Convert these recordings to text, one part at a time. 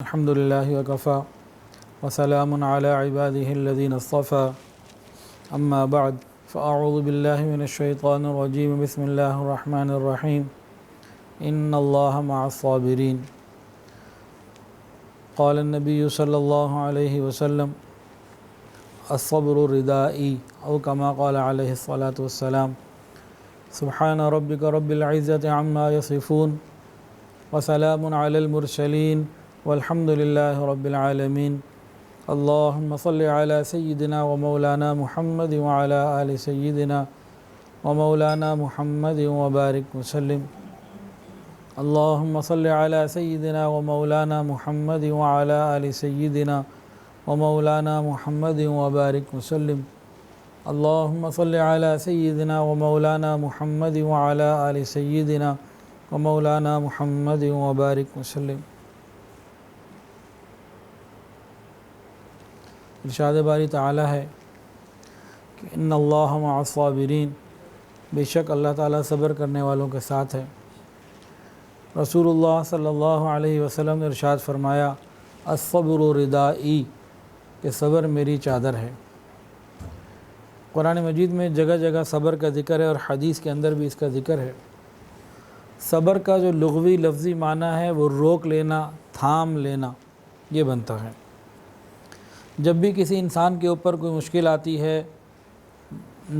الحمد لله وكفى وسلام على عباده الذين اصطفى أما بعد فأعوذ بالله من الشيطان الرجيم بسم الله الرحمن الرحيم إن الله مع الصابرين قال النبي صلى الله عليه وسلم الصبر ردائي أو كما قال عليه الصلاة والسلام سبحان ربك رب العزة عما يصفون وسلام على المرسلين والحمد لله رب العالمين اللهم صل على سيدنا ومولانا محمد وعلى آل سيدنا ومولانا محمد وبارك وسلم اللهم صل على سيدنا ومولانا محمد وعلى آل سيدنا ومولانا محمد وبارك وسلم اللهم صل على سيدنا ومولانا محمد وعلى آل سيدنا ومولانا محمد وبارك وسلم۔ ارشاد باری تعالی ہے کہ ان اللہ مع الصابرین، بے شک اللہ تعالیٰ صبر کرنے والوں کے ساتھ ہے۔ رسول اللہ صلی اللہ علیہ وسلم نے ارشاد فرمایا الصبر ردائی، کہ صبر میری چادر ہے۔ قرآن مجید میں جگہ جگہ صبر کا ذکر ہے اور حدیث کے اندر بھی اس کا ذکر ہے۔ صبر کا جو لغوی لفظی معنی ہے وہ روک لینا، تھام لینا، یہ بنتا ہے۔ جب بھی کسی انسان کے اوپر کوئی مشکل آتی ہے،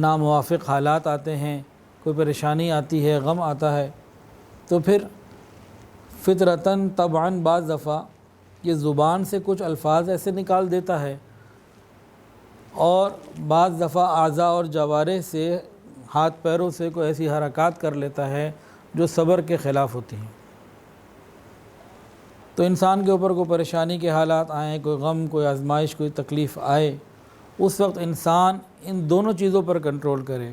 ناموافق حالات آتے ہیں، کوئی پریشانی آتی ہے، غم آتا ہے، تو پھر فطرتاً طبعاً بعض دفعہ یہ زبان سے کچھ الفاظ ایسے نکال دیتا ہے اور بعض دفعہ اعضاء اور جوارح سے، ہاتھ پیروں سے کوئی ایسی حرکات کر لیتا ہے جو صبر کے خلاف ہوتی ہیں۔ تو انسان کے اوپر کوئی پریشانی کے حالات آئیں، کوئی غم، کوئی آزمائش، کوئی تکلیف آئے، اس وقت انسان ان دونوں چیزوں پر کنٹرول کرے،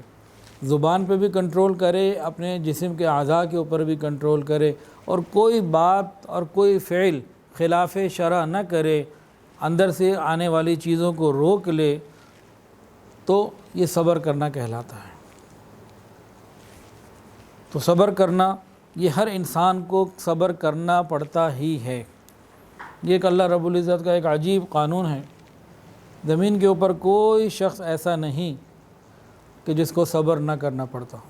زبان پہ بھی کنٹرول کرے، اپنے جسم کے اعضاء کے اوپر بھی کنٹرول کرے، اور کوئی بات اور کوئی فعل خلاف شرع نہ کرے، اندر سے آنے والی چیزوں کو روک لے، تو یہ صبر کرنا کہلاتا ہے۔ تو صبر کرنا، یہ ہر انسان کو صبر کرنا پڑتا ہی ہے۔ یہ ایک اللہ رب العزت کا ایک عجیب قانون ہے۔ زمین کے اوپر کوئی شخص ایسا نہیں کہ جس کو صبر نہ کرنا پڑتا ہو۔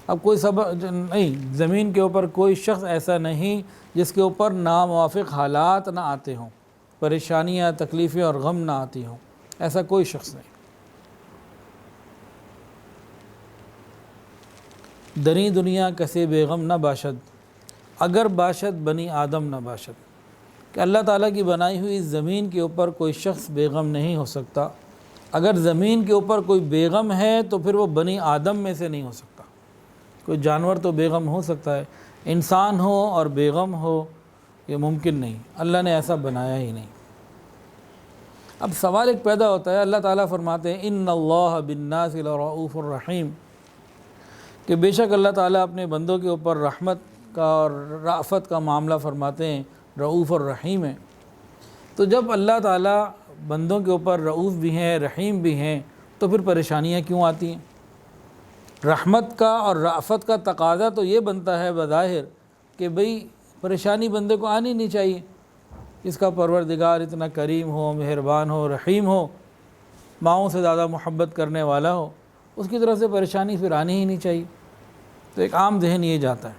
اب کوئی صبر نہیں، زمین کے اوپر کوئی شخص ایسا نہیں جس کے اوپر ناموافق حالات نہ آتے ہوں، پریشانیاں، تکلیفیں اور غم نہ آتی ہوں، ایسا کوئی شخص نہیں۔ دنی دنیا کسے بے غم نہ باشد، اگر باشد بنی آدم نہ باشد، کہ اللہ تعالیٰ کی بنائی ہوئی اس زمین کے اوپر کوئی شخص بے غم نہیں ہو سکتا۔ اگر زمین کے اوپر کوئی بے غم ہے تو پھر وہ بنی آدم میں سے نہیں ہو سکتا۔ کوئی جانور تو بے غم ہو سکتا ہے، انسان ہو اور بے غم ہو یہ ممکن نہیں، اللہ نے ایسا بنایا ہی نہیں۔ اب سوال ایک پیدا ہوتا ہے، اللہ تعالیٰ فرماتے ہیں ان اللہ بالناس لرؤوف الرحیم، کہ بے شک اللہ تعالیٰ اپنے بندوں کے اوپر رحمت کا اور رأفت کا معاملہ فرماتے ہیں، رؤوف الرحیم ہے۔ تو جب اللہ تعالیٰ بندوں کے اوپر رؤوف بھی ہیں، رحیم بھی ہیں، تو پھر پریشانیاں کیوں آتی ہیں؟ رحمت کا اور رأفت کا تقاضا تو یہ بنتا ہے بظاہر کہ بھئی پریشانی بندے کو آنی نہیں چاہیے۔ اس کا پروردگار اتنا کریم ہو، مہربان ہو، رحیم ہو، ماؤں سے زیادہ محبت کرنے والا ہو، اس کی طرف سے پریشانی پھر آنی ہی نہیں چاہیے۔ تو ایک عام ذہن یہ جاتا ہے،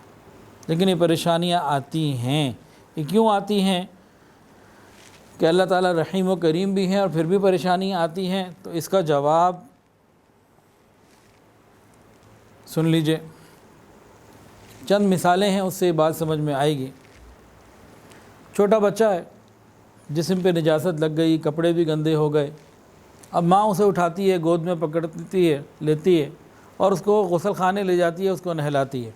لیکن یہ پریشانیاں آتی ہیں۔ یہ کیوں آتی ہیں کہ اللہ تعالیٰ رحیم و کریم بھی ہیں اور پھر بھی پریشانیاں آتی ہیں؟ تو اس کا جواب سن لیجئے، چند مثالیں ہیں، اس سے یہ بات سمجھ میں آئے گی۔ چھوٹا بچہ ہے، جسم پہ نجاست لگ گئی، کپڑے بھی گندے ہو گئے، اب ماں اسے اٹھاتی ہے، گود میں پکڑتی ہے، لیتی ہے اور اس کو غسل خانے لے جاتی ہے، اس کو نہلاتی ہے،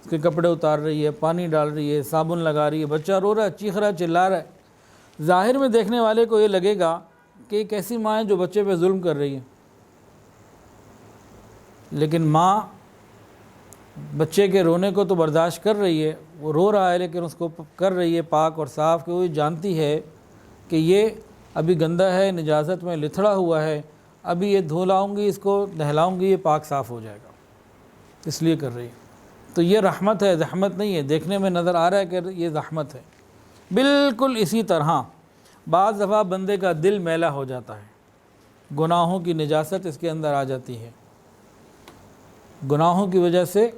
اس کے کپڑے اتار رہی ہے، پانی ڈال رہی ہے، صابن لگا رہی ہے، بچہ رو رہا ہے، چیخ رہا ہے، چلا رہا ہے۔ ظاہر میں دیکھنے والے کو یہ لگے گا کہ ایک ایسی ماں ہے جو بچے پہ ظلم کر رہی ہے، لیکن ماں بچے کے رونے کو تو برداشت کر رہی ہے، وہ رو رہا ہے لیکن اس کو کر رہی ہے پاک اور صاف، کہ وہ جانتی ہے کہ یہ ابھی گندا ہے، نجاست میں لتھڑا ہوا ہے، ابھی یہ دھو لاؤں گی، اس کو نہلاؤں گی، یہ پاک صاف ہو جائے گا، اس لیے کر رہی ہے۔ تو یہ رحمت ہے، زحمت نہیں ہے۔ دیکھنے میں نظر آ رہا ہے کہ یہ زحمت ہے، بالکل اسی طرح بعض دفعہ بندے کا دل میلا ہو جاتا ہے، گناہوں کی نجاست اس کے اندر آ جاتی ہے، گناہوں کی وجہ سے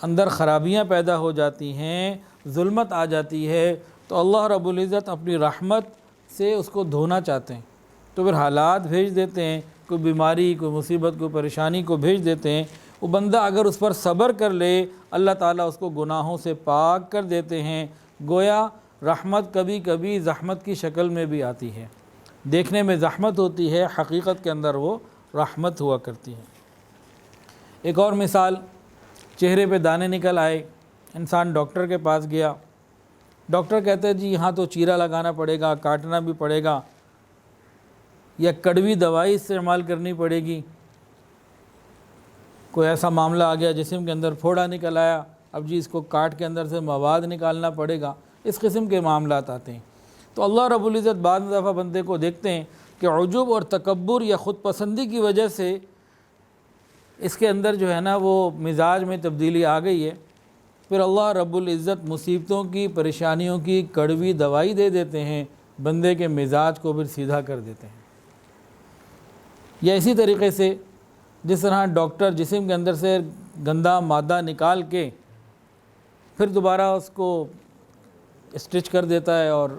اندر خرابیاں پیدا ہو جاتی ہیں، ظلمت آ جاتی ہے، تو اللہ رب العزت اپنی رحمت سے اس کو دھونا چاہتے ہیں، تو پھر حالات بھیج دیتے ہیں، کوئی بیماری، کوئی مصیبت، کوئی پریشانی کو بھیج دیتے ہیں۔ وہ بندہ اگر اس پر صبر کر لے، اللہ تعالیٰ اس کو گناہوں سے پاک کر دیتے ہیں۔ گویا رحمت کبھی کبھی زحمت کی شکل میں بھی آتی ہے، دیکھنے میں زحمت ہوتی ہے، حقیقت کے اندر وہ رحمت ہوا کرتی ہے۔ ایک اور مثال، چہرے پہ دانے نکل آئے، انسان ڈاکٹر کے پاس گیا، ڈاکٹر کہتے ہیں جی یہاں تو چیرا لگانا پڑے گا، کاٹنا بھی پڑے گا، یا کڑوی دوائی استعمال کرنی پڑے گی۔ کوئی ایسا معاملہ آ گیا جسم کے اندر پھوڑا نکل آیا، اب جی اس کو کاٹ کے اندر سے مواد نکالنا پڑے گا، اس قسم کے معاملات آتے ہیں۔ تو اللہ رب العزت بعض دفعہ بندے کو دیکھتے ہیں کہ عجب اور تکبر یا خود پسندی کی وجہ سے اس کے اندر جو ہے نا وہ مزاج میں تبدیلی آ گئی ہے، پھر اللہ رب العزت مصیبتوں کی، پریشانیوں کی کڑوی دوائی دے دیتے ہیں، بندے کے مزاج کو پھر سیدھا کر دیتے ہیں۔ یا اسی طریقے سے جس طرح ڈاکٹر جسم کے اندر سے گندا مادہ نکال کے پھر دوبارہ اس کو اسٹچ کر دیتا ہے اور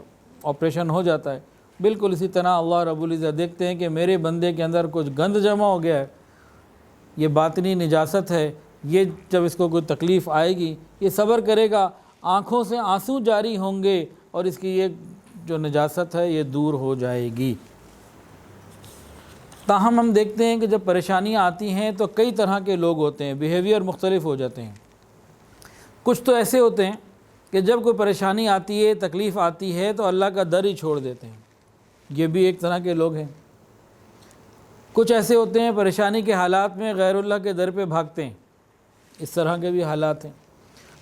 آپریشن ہو جاتا ہے، بالکل اسی طرح اللہ رب العزت دیکھتے ہیں کہ میرے بندے کے اندر کچھ گند جمع ہو گیا ہے، یہ باطنی نجاست ہے، یہ جب اس کو کوئی تکلیف آئے گی، یہ صبر کرے گا، آنکھوں سے آنسو جاری ہوں گے اور اس کی یہ جو نجاست ہے یہ دور ہو جائے گی۔ تاہم ہم دیکھتے ہیں کہ جب پریشانیاں آتی ہیں تو کئی طرح کے لوگ ہوتے ہیں، بیہیویئر مختلف ہو جاتے ہیں۔ کچھ تو ایسے ہوتے ہیں کہ جب کوئی پریشانی آتی ہے، تکلیف آتی ہے تو اللہ کا در ہی چھوڑ دیتے ہیں، یہ بھی ایک طرح کے لوگ ہیں۔ کچھ ایسے ہوتے ہیں پریشانی کے حالات میں غیر اللہ کے در پہ بھاگتے ہیں، اس طرح کے بھی حالات ہیں۔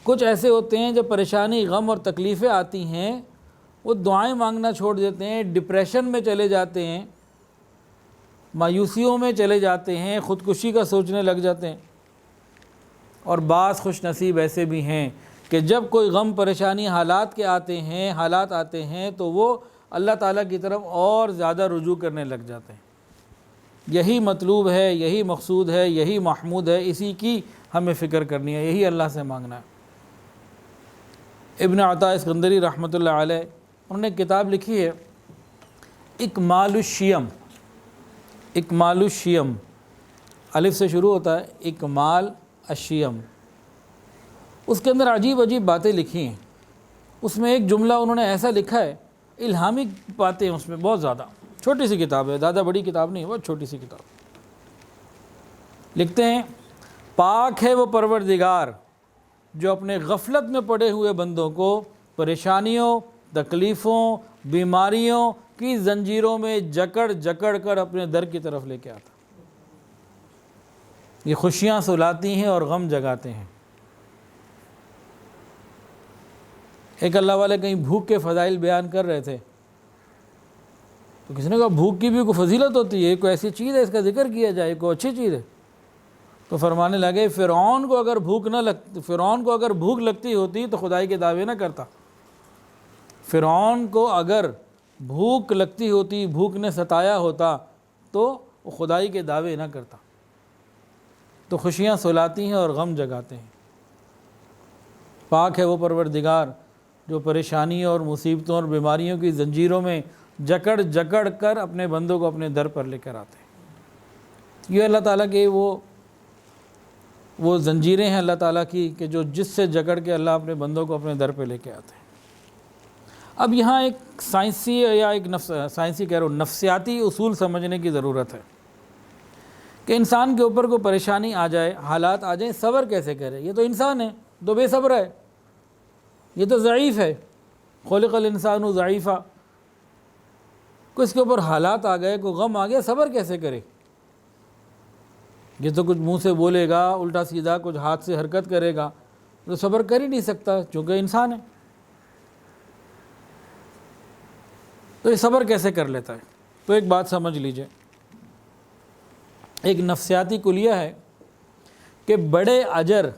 کچھ ایسے ہوتے ہیں جب پریشانی، غم اور تکلیفیں آتی ہیں وہ دعائیں مانگنا چھوڑ دیتے ہیں، ڈپریشن میں چلے جاتے ہیں، مایوسیوں میں چلے جاتے ہیں، خودکشی کا سوچنے لگ جاتے ہیں۔ اور بعض خوش نصیب ایسے بھی ہیں کہ جب کوئی غم، پریشانی، حالات آتے ہیں تو وہ اللہ تعالیٰ کی طرف اور زیادہ رجوع کرنے لگ جاتے ہیں۔ یہی مطلوب ہے، یہی مقصود ہے، یہی محمود ہے، اسی کی ہمیں فکر کرنی ہے، یہی اللہ سے مانگنا ہے۔ ابن عطاء اسکندری رحمۃ اللہ علیہ انہوں نے کتاب لکھی ہے اکمال الشیم، اکمال الشیم، الف سے شروع ہوتا ہے، اکمال الشیم۔ اس کے اندر عجیب عجیب باتیں لکھی ہیں۔ اس میں ایک جملہ انہوں نے ایسا لکھا ہے، الہامی باتیں اس میں بہت زیادہ، چھوٹی سی کتاب ہے، زیادہ بڑی کتاب نہیں، بہت چھوٹی سی کتاب۔ لکھتے ہیں پاک ہے وہ پروردگار جو اپنے غفلت میں پڑے ہوئے بندوں کو پریشانیوں، تکلیفوں، بیماریوں کی زنجیروں میں جکڑ جکڑ کر اپنے در کی طرف لے کے آتا۔ یہ خوشیاں سلاتی ہیں اور غم جگاتے ہیں۔ ایک اللہ والے کہیں بھوک کے فضائل بیان کر رہے تھے تو کسی نے کہا بھوک کی بھی کوئی فضیلت ہوتی ہے، کوئی ایسی چیز ہے اس کا ذکر کیا جائے، کوئی اچھی چیز ہے؟ تو فرمانے لگے فرعون کو اگر بھوک لگتی ہوتی تو خدائی کے دعوے نہ کرتا۔ فرعون کو اگر بھوک لگتی ہوتی، بھوک نے ستایا ہوتا تو وہ خدائی کے دعوے نہ کرتا۔ تو خوشیاں سلاتی ہیں اور غم جگاتے ہیں۔ پاک ہے وہ پروردگار جو پریشانیوں اور مصیبتوں اور بیماریوں کی زنجیروں میں جکڑ جکڑ کر اپنے بندوں کو اپنے در پر لے کر آتے ہیں۔ یہ اللہ تعالیٰ کے وہ زنجیریں ہیں اللہ تعالیٰ کی کہ جو جس سے جکڑ کے اللہ اپنے بندوں کو اپنے در پہ لے کے آتے ہیں۔ اب یہاں ایک سائنسی یا ایک نفسیاتی اصول سمجھنے کی ضرورت ہے کہ انسان کے اوپر کوئی پریشانی آ جائے، حالات آ جائیں، صبر کیسے کرے؟ یہ تو انسان ہے، تو بے صبر ہے، یہ تو ضعیف ہے، خلق الانسان ضعیفا۔ کوئی اس کے اوپر حالات آ گئے، کوئی غم آ گیا، صبر کیسے کرے؟ یہ تو کچھ منہ سے بولے گا الٹا سیدھا، کچھ ہاتھ سے حرکت کرے گا، تو صبر کر ہی نہیں سکتا چونکہ انسان ہے۔ تو یہ صبر کیسے کر لیتا ہے؟ تو ایک بات سمجھ لیجئے، ایک نفسیاتی کلیہ ہے کہ بڑے اجر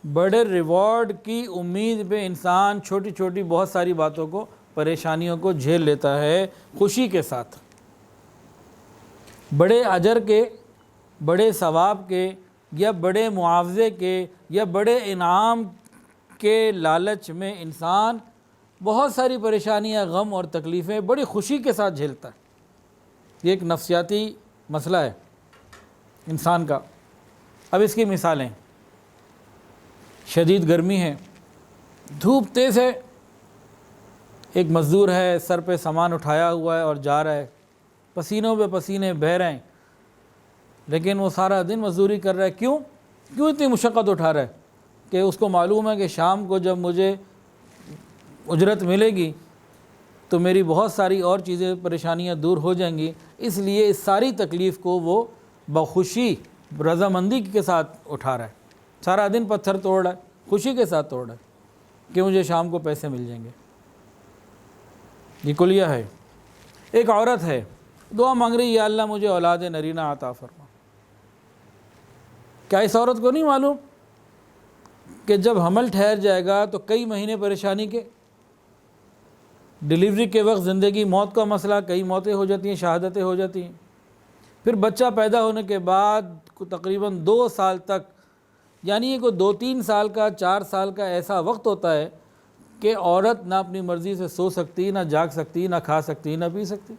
بڑے ریوارڈ کی امید پہ انسان چھوٹی چھوٹی بہت ساری باتوں کو، پریشانیوں کو جھیل لیتا ہے خوشی کے ساتھ۔ بڑے اجر کے، بڑے ثواب کے، یا بڑے معاوضے کے، یا بڑے انعام کے لالچ میں انسان بہت ساری پریشانیاں، غم اور تکلیفیں بڑی خوشی کے ساتھ جھیلتا ہے۔ یہ ایک نفسیاتی مسئلہ ہے انسان کا۔ اب اس کی مثالیں، شدید گرمی ہے، دھوپ تیز ہے، ایک مزدور ہے، سر پہ سامان اٹھایا ہوا ہے اور جا رہا ہے، پسینوں پہ پسینے بہہ رہے ہیں، لیکن وہ سارا دن مزدوری کر رہا ہے۔ کیوں اتنی مشقت اٹھا رہا ہے؟ کہ اس کو معلوم ہے کہ شام کو جب مجھے اجرت ملے گی تو میری بہت ساری اور چیزیں، پریشانیاں دور ہو جائیں گی، اس لیے اس ساری تکلیف کو وہ بخوشی، رضامندی کے ساتھ اٹھا رہا ہے۔ سارا دن پتھر توڑ رہا ہے، خوشی کے ساتھ توڑ رہا ہے کہ مجھے شام کو پیسے مل جائیں گے۔ یہ کلیہ ہے۔ ایک عورت ہے، دعا مانگ رہی ہے، یا اللہ مجھے اولاد نرینہ عطا فرما۔ کیا اس عورت کو نہیں معلوم کہ جب حمل ٹھہر جائے گا تو کئی مہینے پریشانی کے، ڈیلیوری کے وقت زندگی موت کا مسئلہ، کئی موتیں ہو جاتی ہیں، شہادتیں ہو جاتی ہیں، پھر بچہ پیدا ہونے کے بعد تقریباً 2 سال تک، یعنی یہ کوئی 2-3 سال کا، 4 سال کا ایسا وقت ہوتا ہے کہ عورت نہ اپنی مرضی سے سو سکتی، نہ جاگ سکتی، نہ کھا سکتی، نہ پی سکتی۔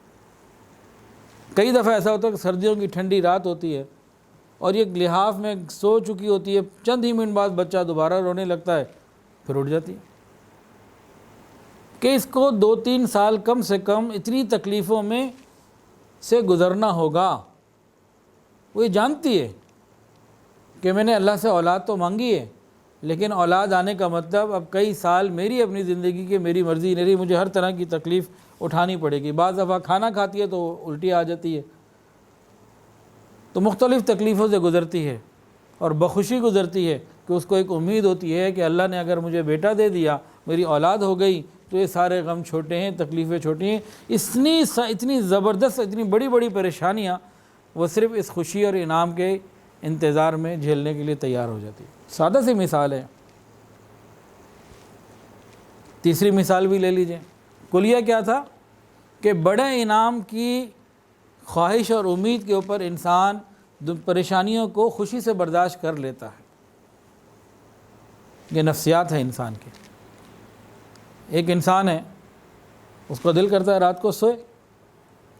کئی دفعہ ایسا ہوتا ہے کہ سردیوں کی ٹھنڈی رات ہوتی ہے اور یہ لحاف میں سو چکی ہوتی ہے، چند ہی منٹ بعد بچہ دوبارہ رونے لگتا ہے، پھر اٹھ جاتی ہے۔ کہ اس کو 2-3 سال کم سے کم اتنی تکلیفوں میں سے گزرنا ہوگا۔ وہ یہ جانتی ہے کہ میں نے اللہ سے اولاد تو مانگی ہے، لیکن اولاد آنے کا مطلب اب کئی سال میری اپنی زندگی کے، میری مرضی نہیں رہی، مجھے ہر طرح کی تکلیف اٹھانی پڑے گی۔ بعض دفعہ کھانا کھاتی ہے تو الٹی آ جاتی ہے، تو مختلف تکلیفوں سے گزرتی ہے اور بخوشی گزرتی ہے کہ اس کو ایک امید ہوتی ہے کہ اللہ نے اگر مجھے بیٹا دے دیا، میری اولاد ہو گئی، تو یہ سارے غم چھوٹے ہیں، تکلیفیں چھوٹی ہیں۔ اتنی زبردست، اتنی بڑی بڑی پریشانیاں وہ صرف اس خوشی اور انعام کے انتظار میں جھیلنے کے لیے تیار ہو جاتی ہے۔ سادہ سی مثال ہے۔ تیسری مثال بھی لے لیجئے۔ کلیہ کیا تھا کہ بڑے انعام کی خواہش اور امید کے اوپر انسان پریشانیوں کو خوشی سے برداشت کر لیتا ہے۔ یہ نفسیات ہے انسان کی۔ ایک انسان ہے، اس کا دل کرتا ہے رات کو سوئے،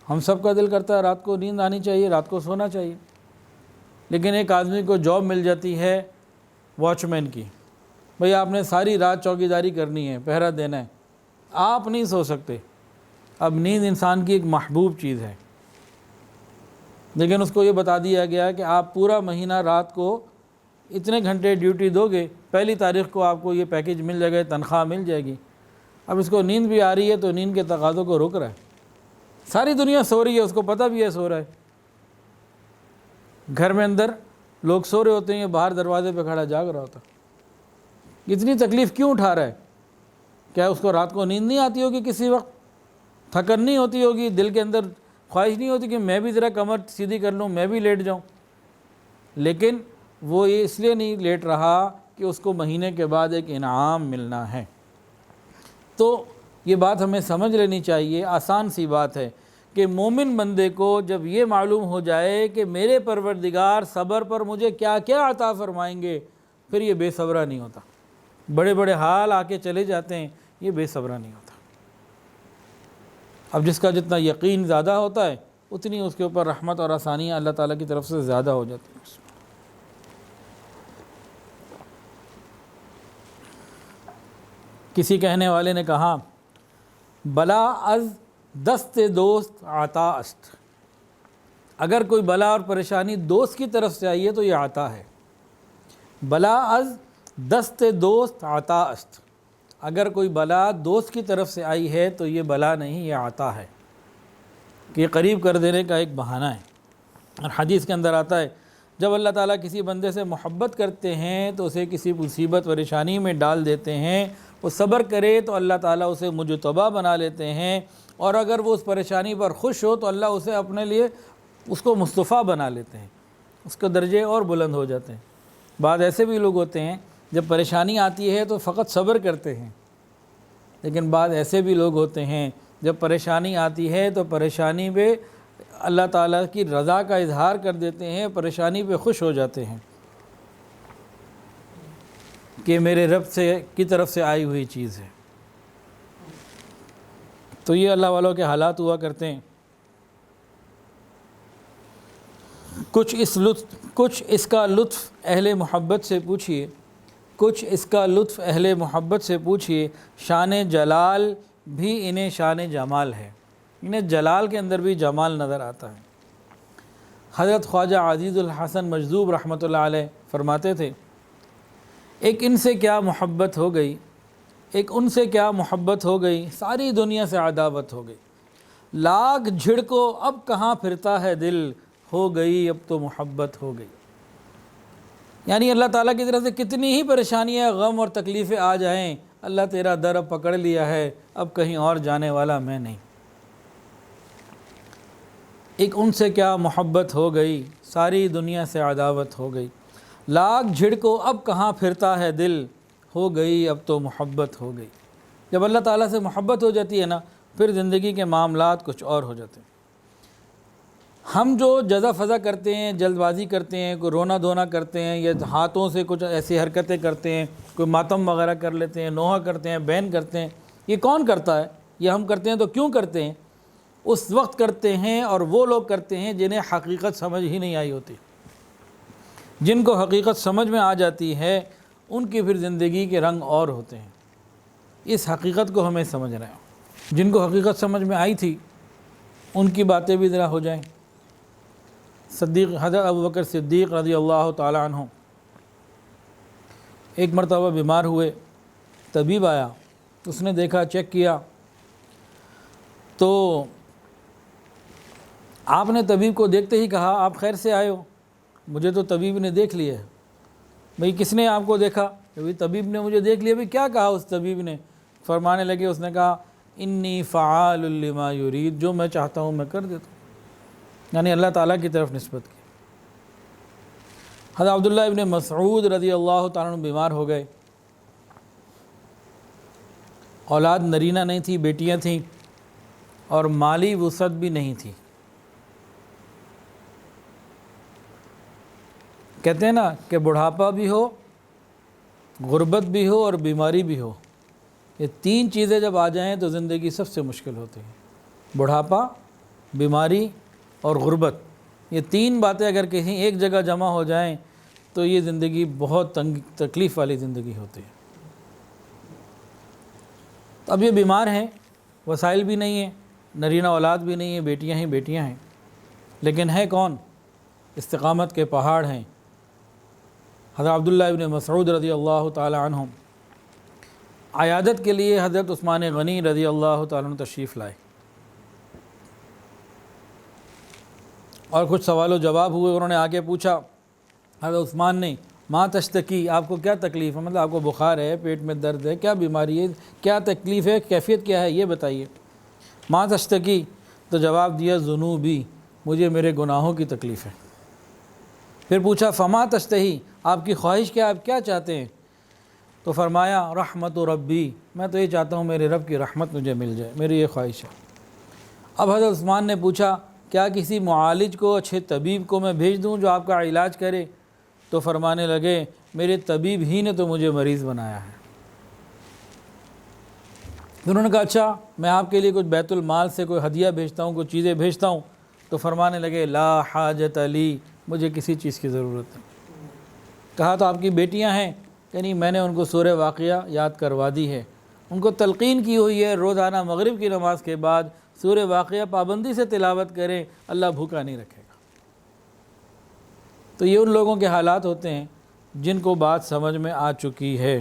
ہم سب کا دل کرتا ہے رات کو نیند آنی چاہیے، رات کو سونا چاہیے، لیکن ایک آدمی کو جاب مل جاتی ہے واچ مین کی، بھئی آپ نے ساری رات چوکیداری کرنی ہے، پہرا دینا ہے، آپ نہیں سو سکتے۔ اب نیند انسان کی ایک محبوب چیز ہے، لیکن اس کو یہ بتا دیا گیا کہ آپ پورا مہینہ رات کو اتنے گھنٹے ڈیوٹی دو گے، پہلی تاریخ کو آپ کو یہ پیکیج مل جائے گا، تنخواہ مل جائے گی۔ اب اس کو نیند بھی آ رہی ہے تو نیند کے تقاضوں کو روک رہا ہے۔ ساری دنیا سو رہی ہے، اس کو پتہ بھی ہے سو رہا ہے، گھر میں اندر لوگ سو رہے ہوتے ہیں، یہ باہر دروازے پہ کھڑا جاگ رہا ہوتا۔ اتنی تکلیف کیوں اٹھا رہا ہے؟ کیا اس کو رات کو نیند نہیں آتی ہوگی؟ کسی وقت تھکن نہیں ہوتی ہوگی؟ دل کے اندر خواہش نہیں ہوتی کہ میں بھی ذرا کمر سیدھی کر لوں، میں بھی لیٹ جاؤں؟ لیکن وہ یہ اس لیے نہیں لیٹ رہا کہ اس کو مہینے کے بعد ایک انعام ملنا ہے۔ تو یہ بات ہمیں سمجھ لینی چاہیے، آسان سی بات ہے کہ مومن بندے کو جب یہ معلوم ہو جائے کہ میرے پروردگار صبر پر مجھے کیا کیا عطا فرمائیں گے، پھر یہ بے صبرا نہیں ہوتا۔ بڑے بڑے حال آ کے چلے جاتے ہیں، یہ بے صبرا نہیں ہوتا۔ اب جس کا جتنا یقین زیادہ ہوتا ہے، اتنی اس کے اوپر رحمت اور آسانیاں اللہ تعالیٰ کی طرف سے زیادہ ہو جاتی ہیں۔ کسی کہنے والے نے کہا، بلا از دست دوست عطا است۔ اگر کوئی بلا اور پریشانی دوست کی طرف سے آئی ہے تو یہ عطا ہے۔ بلا از دست دوست عطا است۔ اگر کوئی بلا دوست کی طرف سے آئی ہے تو یہ بلا نہیں، یہ عطا ہے، کہ یہ قریب کر دینے کا ایک بہانہ ہے۔ اور حدیث کے اندر آتا ہے، جب اللہ تعالیٰ کسی بندے سے محبت کرتے ہیں تو اسے کسی مصیبت پریشانی میں ڈال دیتے ہیں، وہ صبر کرے تو اللہ تعالیٰ اسے مجتبی بنا لیتے ہیں، اور اگر وہ اس پریشانی پر خوش ہو تو اللہ اسے اپنے لیے اس کو مصطفیٰ بنا لیتے ہیں، اس کے درجے اور بلند ہو جاتے ہیں۔ بعض ایسے بھی لوگ ہوتے ہیں جب پریشانی آتی ہے تو فقط صبر کرتے ہیں، لیکن بعض ایسے بھی لوگ ہوتے ہیں جب پریشانی آتی ہے تو پریشانی پہ اللہ تعالیٰ کی رضا کا اظہار کر دیتے ہیں، پریشانی پہ خوش ہو جاتے ہیں کہ میرے رب کی طرف سے آئی ہوئی چیز ہے۔ تو یہ اللہ والوں کے حالات ہوا کرتے ہیں۔ کچھ اس کا لطف اہل محبت سے پوچھئے، کچھ اس کا لطف اہل محبت سے پوچھئے، شان جلال بھی انہیں شان جمال ہے، انہیں جلال کے اندر بھی جمال نظر آتا ہے۔ حضرت خواجہ عزیز الحسن مجذوب رحمۃ اللہ علیہ فرماتے تھے، ایک ان سے کیا محبت ہو گئی، ایک ان سے کیا محبت ہو گئی، ساری دنیا سے عداوت ہو گئی، لاکھ جھڑکو اب کہاں پھرتا ہے دل، ہو گئی اب تو محبت ہو گئی۔ یعنی اللہ تعالیٰ کی طرف سے کتنی ہی پریشانیاں، غم اور تکلیفیں آ جائیں، اللہ تیرا در اب پکڑ لیا ہے، اب کہیں اور جانے والا میں نہیں۔ ایک ان سے کیا محبت ہو گئی، ساری دنیا سے عداوت ہو گئی، لاکھ جھڑکو اب کہاں پھرتا ہے دل، ہو گئی اب تو محبت ہو گئی۔ جب اللہ تعالیٰ سے محبت ہو جاتی ہے نا، پھر زندگی کے معاملات کچھ اور ہو جاتے ہیں۔ ہم جو جزا فضا کرتے ہیں، جلد بازی کرتے ہیں، کوئی رونا دھونا کرتے ہیں، یا ہاتھوں سے کچھ ایسی حرکتیں کرتے ہیں، کوئی ماتم وغیرہ کر لیتے ہیں، نوحہ کرتے ہیں، بین کرتے ہیں، یہ کون کرتا ہے؟ یہ ہم کرتے ہیں تو کیوں کرتے ہیں؟ اس وقت کرتے ہیں، اور وہ لوگ کرتے ہیں جنہیں حقیقت سمجھ ہی نہیں آئی ہوتی۔ جن کو حقیقت سمجھ میں آ جاتی ہے ان کی پھر زندگی کے رنگ اور ہوتے ہیں۔ اس حقیقت کو ہمیں سمجھنا ہے۔ جن کو حقیقت سمجھ میں آئی تھی ان کی باتیں بھی ذرا ہو جائیں۔ حضرت ابوبکر صدیق رضی اللہ تعالی عنہ ایک مرتبہ بیمار ہوئے، طبیب آیا، اس نے دیکھا، چیک کیا، تو آپ نے طبیب کو دیکھتے ہی کہا، آپ خیر سے آئے ہو؟ مجھے تو طبیب نے دیکھ لیا ہے۔ بھئی کس نے آپ کو دیکھا؟ بھئی طبیب نے مجھے دیکھ لیا۔ بھئی کیا کہا اس طبیب نے؟ فرمانے لگے، اس نے کہا، انی فعال لما یرید، جو میں چاہتا ہوں میں کر دیتا ہوں، یعنی اللہ تعالیٰ کی طرف نسبت کی۔ حضرت عبداللہ ابن مسعود رضی اللہ تعالیٰ عنہ بیمار ہو گئے، اولاد نرینہ نہیں تھی، بیٹیاں تھیں، اور مالی وسعت بھی نہیں تھی۔ کہتے ہیں نا کہ بڑھاپا بھی ہو، غربت بھی ہو، اور بیماری بھی ہو، یہ تین چیزیں جب آ جائیں تو زندگی سب سے مشکل ہوتی ہے۔ بڑھاپا، بیماری اور غربت، یہ تین باتیں اگر کہیں ایک جگہ جمع ہو جائیں تو یہ زندگی بہت تکلیف والی زندگی ہوتی ہے۔ اب یہ بیمار ہیں، وسائل بھی نہیں ہیں، نرینہ اولاد بھی نہیں ہے، بیٹیاں ہی بیٹیاں ہیں، لیکن ہے کون؟ استقامت کے پہاڑ ہیں۔ حضرت عبداللہ ابن مسعود رضی اللہ تعالی عنہ عیادت کے لیے حضرت عثمان غنی رضی اللہ تعالیٰ عنہ تشریف لائے، اور کچھ سوال و جواب ہوئے۔ انہوں نے آگے پوچھا حضرت عثمان نے، ماں تشتکی، آپ کو کیا تکلیف ہے؟ مطلب آپ کو بخار ہے، پیٹ میں درد ہے، کیا بیماری ہے، کیا تکلیف ہے، کیفیت کیا ہے، یہ بتائیے۔ ماں تشتکی، تو جواب دیا، ذنوبی، مجھے میرے گناہوں کی تکلیف ہے۔ پھر پوچھا، فما تشتہی، آپ کی خواہش کیا، آپ کیا چاہتے ہیں؟ تو فرمایا، رحمت ربی، میں تو یہ چاہتا ہوں میرے رب کی رحمت مجھے مل جائے، میری یہ خواہش ہے۔ اب حضرت عثمان نے پوچھا، کیا کسی معالج کو، اچھے طبیب کو میں بھیج دوں جو آپ کا علاج کرے؟ تو فرمانے لگے، میرے طبیب ہی نے تو مجھے مریض بنایا ہے۔ انہوں نے کہا، اچھا میں آپ کے لیے کچھ بیت المال سے کوئی ہدیہ بھیجتا ہوں، کچھ چیزیں بھیجتا ہوں۔ تو فرمانے لگے، لا حاجت لی، مجھے کسی چیز کی ضرورت نہیں۔ کہا، تو آپ کی بیٹیاں ہیں؟ کہ نہیں، میں نے ان کو سورہ واقعہ یاد کروا دی ہے، ان کو تلقین کی ہوئی ہے، روزانہ مغرب کی نماز کے بعد سورہ واقعہ پابندی سے تلاوت کریں، اللہ بھوکا نہیں رکھے گا۔ تو یہ ان لوگوں کے حالات ہوتے ہیں جن کو بات سمجھ میں آ چکی ہے۔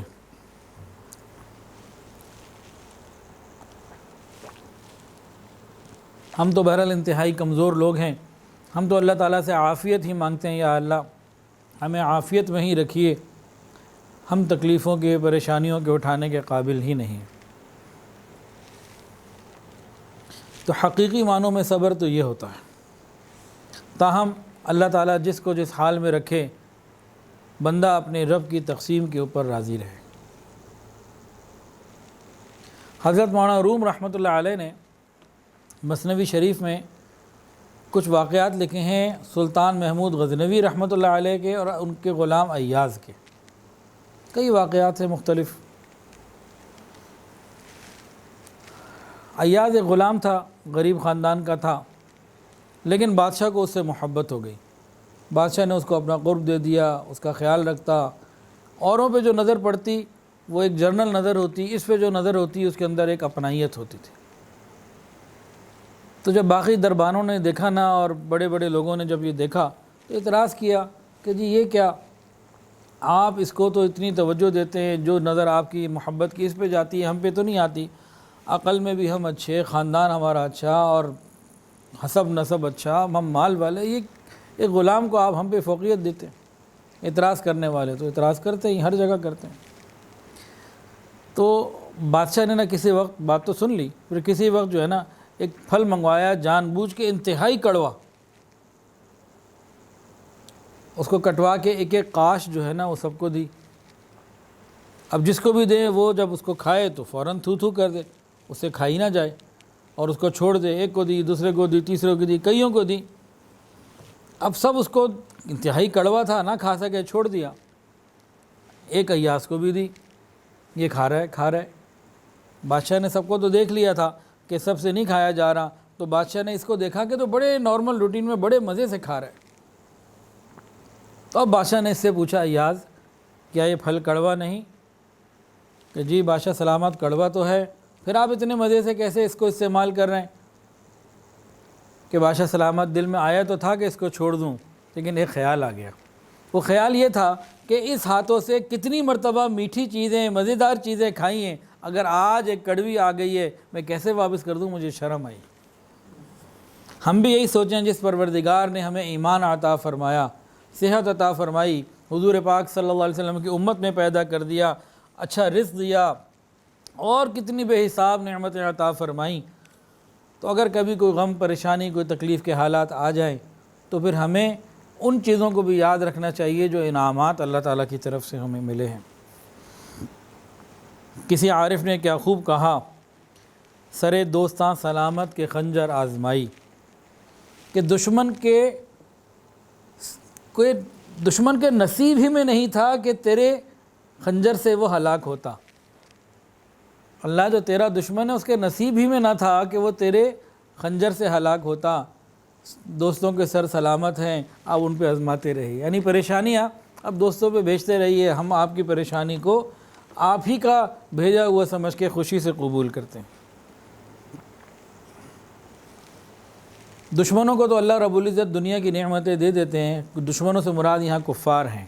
ہم تو بہرحال انتہائی کمزور لوگ ہیں، ہم تو اللہ تعالیٰ سے عافیت ہی مانگتے ہیں، یا اللہ ہمیں عافیت میں ہی رکھیے، ہم تکلیفوں کے، پریشانیوں کے اٹھانے کے قابل ہی نہیں۔ تو حقیقی معنوں میں صبر تو یہ ہوتا ہے۔ تاہم اللہ تعالیٰ جس کو جس حال میں رکھے، بندہ اپنے رب کی تقسیم کے اوپر راضی رہے۔ حضرت مولانا روم رحمۃ اللہ علیہ نے مثنوی شریف میں کچھ واقعات لکھے ہیں سلطان محمود غزنوی رحمۃ اللہ علیہ کے اور ان کے غلام ایاز کے، کئی واقعات ہیں مختلف۔ ایاز ایک غلام تھا، غریب خاندان کا تھا، لیکن بادشاہ کو اس سے محبت ہو گئی۔ بادشاہ نے اس کو اپنا قرب دے دیا، اس کا خیال رکھتا، اوروں پہ جو نظر پڑتی وہ ایک جنرل نظر ہوتی، اس پہ جو نظر ہوتی اس کے اندر ایک اپنائیت ہوتی تھی۔ تو جب باقی دربانوں نے دیکھا نا، اور بڑے بڑے لوگوں نے جب یہ دیکھا تو اعتراض کیا کہ جی یہ کیا، آپ اس کو تو اتنی توجہ دیتے ہیں، جو نظر آپ کی محبت کی اس پہ جاتی ہے ہم پہ تو نہیں آتی، عقل میں بھی ہم اچھے، خاندان ہمارا اچھا، اور حسب نسب اچھا، ہم مال والے، یہ ایک غلام کو آپ ہم پہ فوقیت دیتے ہیں۔ اعتراض کرنے والے تو اعتراض کرتے ہیں، ہر جگہ کرتے ہیں۔ تو بادشاہ نے نا کسی وقت بات تو سن لی، پھر کسی وقت جو ہے نا ایک پھل منگوایا جان بوجھ کے، انتہائی کڑوا، اس کو کٹوا کے ایک ایک قاش جو ہے نا وہ سب کو دی۔ اب جس کو بھی دیں وہ جب اس کو کھائے تو فوراً تھو تھو کر دے، اسے کھائی نہ جائے، اور اس کو چھوڑ دے، ایک کو دی، دوسرے کو دی، تیسرے کو دی، کئیوں کو دی۔ اب سب اس کو، انتہائی کڑوا تھا، نہ کھا سکے، چھوڑ دیا۔ ایک ایاز کو بھی دی، یہ کھا رہا ہے۔ بادشاہ نے سب کو تو دیکھ لیا تھا کہ سب سے نہیں کھایا جا رہا، تو بادشاہ نے اس کو دیکھا کہ تو بڑے نارمل روٹین میں بڑے مزے سے کھا رہا ہے۔ تو اب بادشاہ نے اس سے پوچھا، ایاز کیا یہ پھل کڑوا نہیں؟ کہ جی بادشاہ سلامت، کڑوا تو ہے، پھر آپ اتنے مزے سے کیسے اس کو استعمال کر رہے ہیں؟ کہ بادشاہ سلامت، دل میں آیا تو تھا کہ اس کو چھوڑ دوں، لیکن ایک خیال آ گیا۔ وہ خیال یہ تھا کہ اس ہاتھوں سے کتنی مرتبہ میٹھی چیزیں، مزیدار چیزیں کھائی ہیں، اگر آج ایک کڑوی آ گئی ہے میں کیسے واپس کر دوں، مجھے شرم آئی۔ ہم بھی یہی سوچیں، جس پروردگار نے ہمیں ایمان عطا فرمایا، صحت عطا فرمائی، حضور پاک صلی اللہ علیہ وسلم کی امت میں پیدا کر دیا، اچھا رزق دیا، اور کتنی بے حساب نعمتیں عطا فرمائیں، تو اگر کبھی کوئی غم، پریشانی، کوئی تکلیف کے حالات آ جائیں تو پھر ہمیں ان چیزوں کو بھی یاد رکھنا چاہیے جو انعامات اللہ تعالیٰ کی طرف سے ہمیں ملے ہیں۔ کسی عارف نے کیا خوب کہا، سرے دوستاں سلامت کے خنجر آزمائی، کہ دشمن کے نصیب ہی میں نہیں تھا کہ تیرے خنجر سے وہ ہلاک ہوتا۔ اللہ جو تیرا دشمن ہے اس کے نصیب ہی میں نہ تھا کہ وہ تیرے خنجر سے ہلاک ہوتا۔ دوستوں کے سر سلامت ہیں، آپ ان پہ آزماتے رہیے، یعنی پریشانیاں اب دوستوں پہ بھیجتے رہیے، ہم آپ کی پریشانی کو آپ ہی کا بھیجا ہوا سمجھ کے خوشی سے قبول کرتے ہیں۔ دشمنوں کو تو اللہ رب العزت دنیا کی نعمتیں دے دیتے ہیں، دشمنوں سے مراد یہاں کفار ہیں،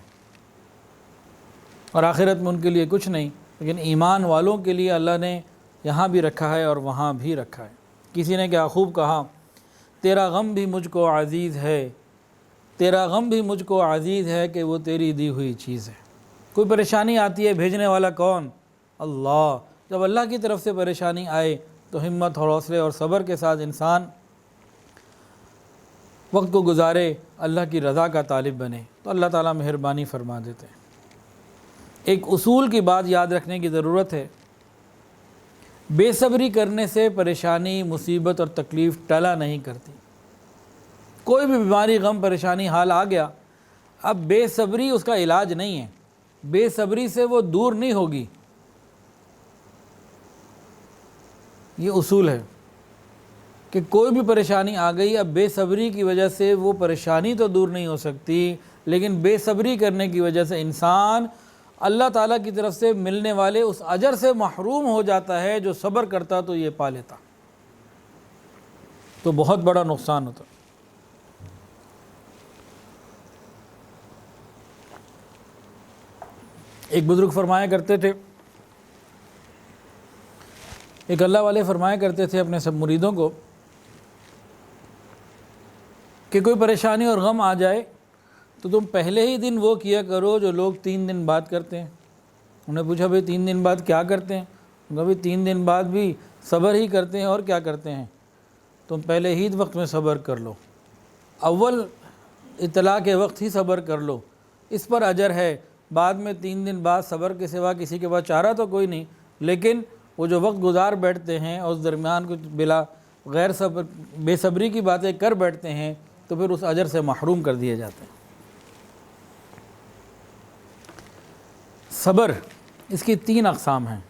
اور آخرت میں ان کے لیے کچھ نہیں، لیکن ایمان والوں کے لیے اللہ نے یہاں بھی رکھا ہے اور وہاں بھی رکھا ہے۔ کسی نے کیا خوب کہا، تیرا غم بھی مجھ کو عزیز ہے، تیرا غم بھی مجھ کو عزیز ہے کہ وہ تیری دی ہوئی چیز ہے۔ کوئی پریشانی آتی ہے، بھیجنے والا کون؟ اللہ۔ جب اللہ کی طرف سے پریشانی آئے تو ہمت اور حوصلے اور صبر کے ساتھ انسان وقت کو گزارے، اللہ کی رضا کا طالب بنے، تو اللہ تعالیٰ مہربانی فرما دیتے ہیں۔ ایک اصول کی بات یاد رکھنے کی ضرورت ہے، بے صبری کرنے سے پریشانی، مصیبت اور تکلیف ٹلا نہیں کرتی۔ کوئی بھی بیماری، غم، پریشانی حال آ گیا، اب بے صبری اس کا علاج نہیں ہے، بے صبری سے وہ دور نہیں ہوگی۔ یہ اصول ہے کہ کوئی بھی پریشانی آ گئی، اب بے صبری کی وجہ سے وہ پریشانی تو دور نہیں ہو سکتی، لیکن بے صبری کرنے کی وجہ سے انسان اللہ تعالیٰ کی طرف سے ملنے والے اس اجر سے محروم ہو جاتا ہے، جو صبر کرتا تو یہ پا لیتا، تو بہت بڑا نقصان ہوتا۔ ایک بزرگ فرمایا کرتے تھے، ایک اللہ والے فرمایا کرتے تھے اپنے سب مریدوں کو کہ کوئی پریشانی اور غم آ جائے تو تم پہلے ہی دن وہ کیا کرو جو لوگ 3 دن بعد کرتے ہیں۔ انہوں نے پوچھا بھئی 3 دن بعد کیا کرتے ہیں؟ انہوں نے کہا 3 دن بعد بھی صبر ہی کرتے ہیں، اور کیا کرتے ہیں؟ تم پہلے ہی وقت میں صبر کر لو، اول اطلاع کے وقت ہی صبر کر لو، اس پر اجر ہے، بعد میں 3 دن بعد صبر کے سوا کسی کے پاس چارہ تو کوئی نہیں، لیکن وہ جو وقت گزار بیٹھتے ہیں اور اس درمیان کچھ بلا غیر صبر بے صبری کی باتیں کر بیٹھتے ہیں تو پھر اس اجر سے محروم کر دیے جاتے ہیں۔ صبر، اس کی 3 اقسام ہیں۔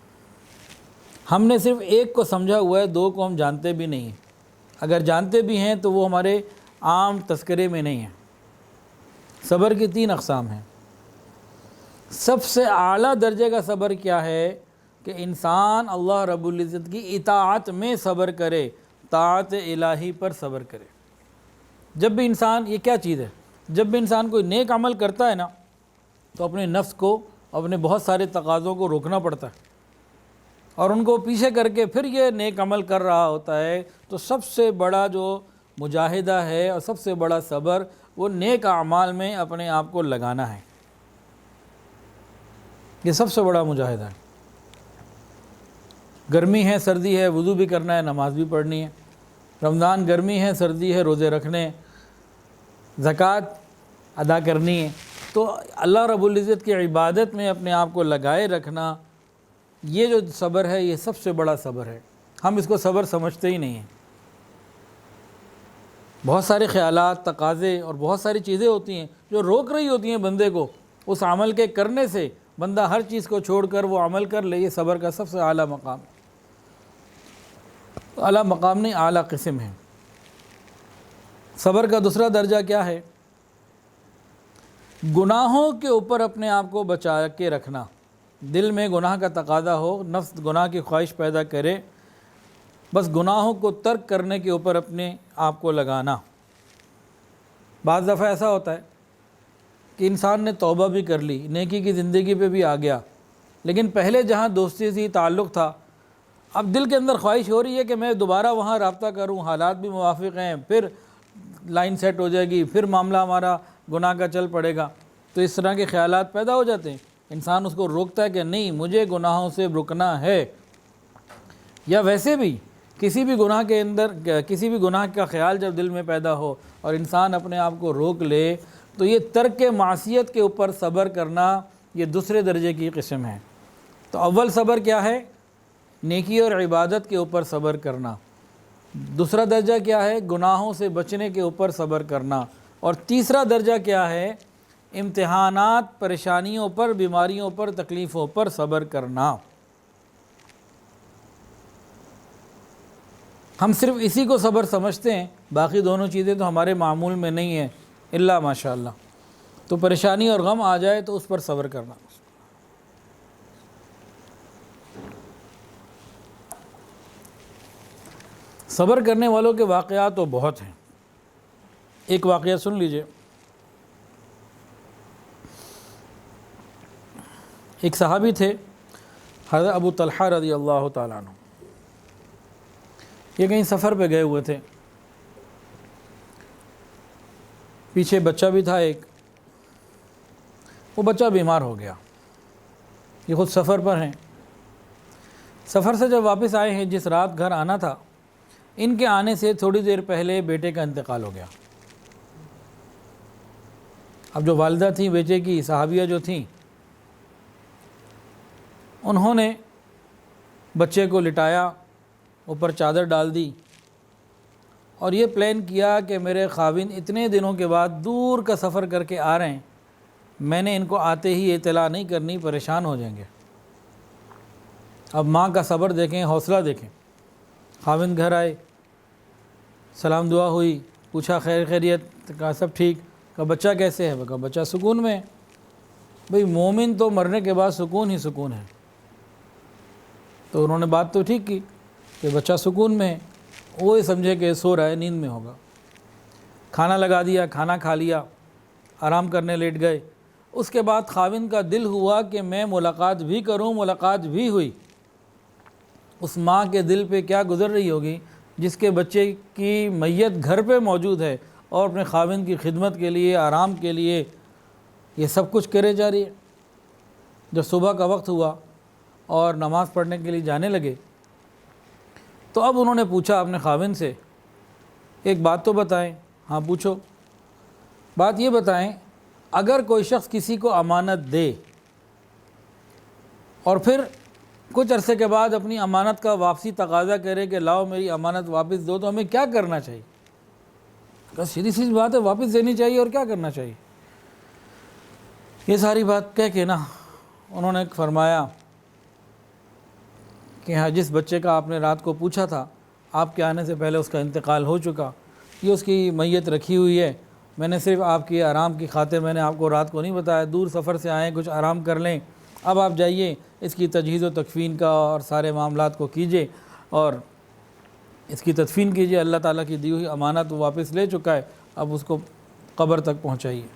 ہم نے صرف ایک کو سمجھا ہوا ہے، 2 کو ہم جانتے بھی نہیں ہیں، اگر جانتے بھی ہیں تو وہ ہمارے عام تذکرے میں نہیں ہیں۔ صبر کی 3 اقسام ہیں۔ سب سے اعلیٰ درجے کا صبر کیا ہے کہ انسان اللہ رب العزت کی اطاعت میں صبر کرے، طاعت الہی پر صبر کرے۔ جب بھی انسان، یہ کیا چیز ہے، جب بھی انسان کوئی نیک عمل کرتا ہے نا تو اپنے نفس کو، اپنے بہت سارے تقاضوں کو روکنا پڑتا ہے اور ان کو پیچھے کر کے پھر یہ نیک عمل کر رہا ہوتا ہے۔ تو سب سے بڑا جو مجاہدہ ہے اور سب سے بڑا صبر وہ نیک اعمال میں اپنے آپ کو لگانا ہے، یہ سب سے بڑا مجاہدہ ہے۔ گرمی ہے، سردی ہے، وضو بھی کرنا ہے، نماز بھی پڑھنی ہے۔ رمضان گرمی ہے، سردی ہے، روزے رکھنے، زکوٰۃ ادا کرنی ہے۔ تو اللہ رب العزت کی عبادت میں اپنے آپ کو لگائے رکھنا، یہ جو صبر ہے یہ سب سے بڑا صبر ہے۔ ہم اس کو صبر سمجھتے ہی نہیں ہیں۔ بہت سارے خیالات، تقاضے اور بہت ساری چیزیں ہوتی ہیں جو روک رہی ہوتی ہیں بندے کو اس عمل کے کرنے سے، بندہ ہر چیز کو چھوڑ کر وہ عمل کر لے، یہ صبر کا سب سے اعلیٰ مقام ہے۔ اعلیٰ مقام نہیں، اعلیٰ قسم ہے۔ صبر کا دوسرا درجہ کیا ہے؟ گناہوں کے اوپر اپنے آپ کو بچا کے رکھنا۔ دل میں گناہ کا تقاضا ہو، نفس گناہ کی خواہش پیدا کرے، بس گناہوں کو ترک کرنے کے اوپر اپنے آپ کو لگانا۔ بعض دفعہ ایسا ہوتا ہے کہ انسان نے توبہ بھی کر لی، نیکی کی زندگی پہ بھی آ گیا، لیکن پہلے جہاں دوستی سے تعلق تھا، اب دل کے اندر خواہش ہو رہی ہے کہ میں دوبارہ وہاں رابطہ کروں، حالات بھی موافق ہیں، پھر لائن سیٹ ہو جائے گی، پھر معاملہ ہمارا گناہ کا چل پڑے گا۔ تو اس طرح کے خیالات پیدا ہو جاتے ہیں، انسان اس کو روکتا ہے کہ نہیں، مجھے گناہوں سے رکنا ہے۔ یا ویسے بھی کسی بھی گناہ کے اندر، کسی بھی گناہ کا خیال جب دل میں پیدا ہو اور انسان اپنے آپ کو روک لے تو یہ ترک معصیت کے اوپر صبر کرنا، یہ دوسرے درجے کی قسم ہے۔ تو اول صبر کیا ہے؟ نیکی اور عبادت کے اوپر صبر کرنا۔ دوسرا درجہ کیا ہے؟ گناہوں سے بچنے کے اوپر صبر کرنا۔ اور تیسرا درجہ کیا ہے؟ امتحانات، پریشانیوں پر، بیماریوں پر، تکلیفوں پر صبر کرنا۔ ہم صرف اسی کو صبر سمجھتے ہیں، باقی دونوں چیزیں تو ہمارے معمول میں نہیں ہیں الا ماشاء اللہ۔ تو پریشانی اور غم آ جائے تو اس پر صبر کرنا۔ صبر کرنے والوں کے واقعات تو بہت ہیں۔ ایک واقعہ سن لیجئے۔ ایک صحابی تھے حضرت ابو طلحہ رضی اللہ تعالیٰ عنہ، یہ کہیں سفر پہ گئے ہوئے تھے، پیچھے بچہ بھی تھا ایک، وہ بچہ بیمار ہو گیا، یہ خود سفر پر ہیں۔ سفر سے جب واپس آئے ہیں، جس رات گھر آنا تھا، ان کے آنے سے تھوڑی دیر پہلے بیٹے کا انتقال ہو گیا۔ اب جو والدہ تھیں بیٹے کی، صحابیہ جو تھیں، انہوں نے بچے کو لٹایا، اوپر چادر ڈال دی اور یہ پلان کیا کہ میرے خاوند اتنے دنوں کے بعد دور کا سفر کر کے آ رہے ہیں، میں نے ان کو آتے ہی اطلاع نہیں کرنی، پریشان ہو جائیں گے۔ اب ماں کا صبر دیکھیں، حوصلہ دیکھیں۔ خاوند گھر آئے، سلام دعا ہوئی، پوچھا خیر خیریت، کہا سب ٹھیک، کہا بچہ کیسے ہے؟ کہا بچہ سکون میں ہے۔ بھئی مومن تو مرنے کے بعد سکون ہی سکون ہے۔ تو انہوں نے بات تو ٹھیک کی کہ بچہ سکون میں ہے، وہ سمجھے کہ سو رہا ہے، نیند میں ہوگا۔ کھانا لگا دیا، کھانا کھا لیا، آرام کرنے لیٹ گئے۔ اس کے بعد خاوند کا دل ہوا کہ میں ملاقات بھی کروں، ملاقات بھی ہوئی۔ اس ماں کے دل پہ کیا گزر رہی ہوگی جس کے بچے کی میت گھر پہ موجود ہے اور اپنے خاوند کی خدمت کے لیے، آرام کے لیے یہ سب کچھ کرے جا رہی ہے۔ جب صبح کا وقت ہوا اور نماز پڑھنے کے لیے جانے لگے تو اب انہوں نے پوچھا اپنے خاوند سے، ایک بات تو بتائیں۔ ہاں پوچھو۔ بات یہ بتائیں، اگر کوئی شخص کسی کو امانت دے اور پھر کچھ عرصے کے بعد اپنی امانت کا واپسی تقاضا کرے کہ لاؤ میری امانت واپس دو، تو ہمیں کیا کرنا چاہیے؟ سیدھی سی بات ہے، واپس دینی چاہیے اور کیا کرنا چاہیے؟ یہ ساری بات کہہ کے نا انہوں نے فرمایا کہ ہاں جس بچے کا آپ نے رات کو پوچھا تھا، آپ کے آنے سے پہلے اس کا انتقال ہو چکا، یہ اس کی میت رکھی ہوئی ہے، میں نے صرف آپ کی آرام کی خاطر میں نے آپ کو رات کو نہیں بتایا، دور سفر سے آئیں کچھ آرام کر لیں، اب آپ جائیے اس کی تجہیز و تکفین کا اور سارے معاملات کو کیجیے اور اس کی تدفین کیجیے، اللہ تعالیٰ کی دی ہوئی امانت وہ واپس لے چکا ہے، اب اس کو قبر تک پہنچائیے۔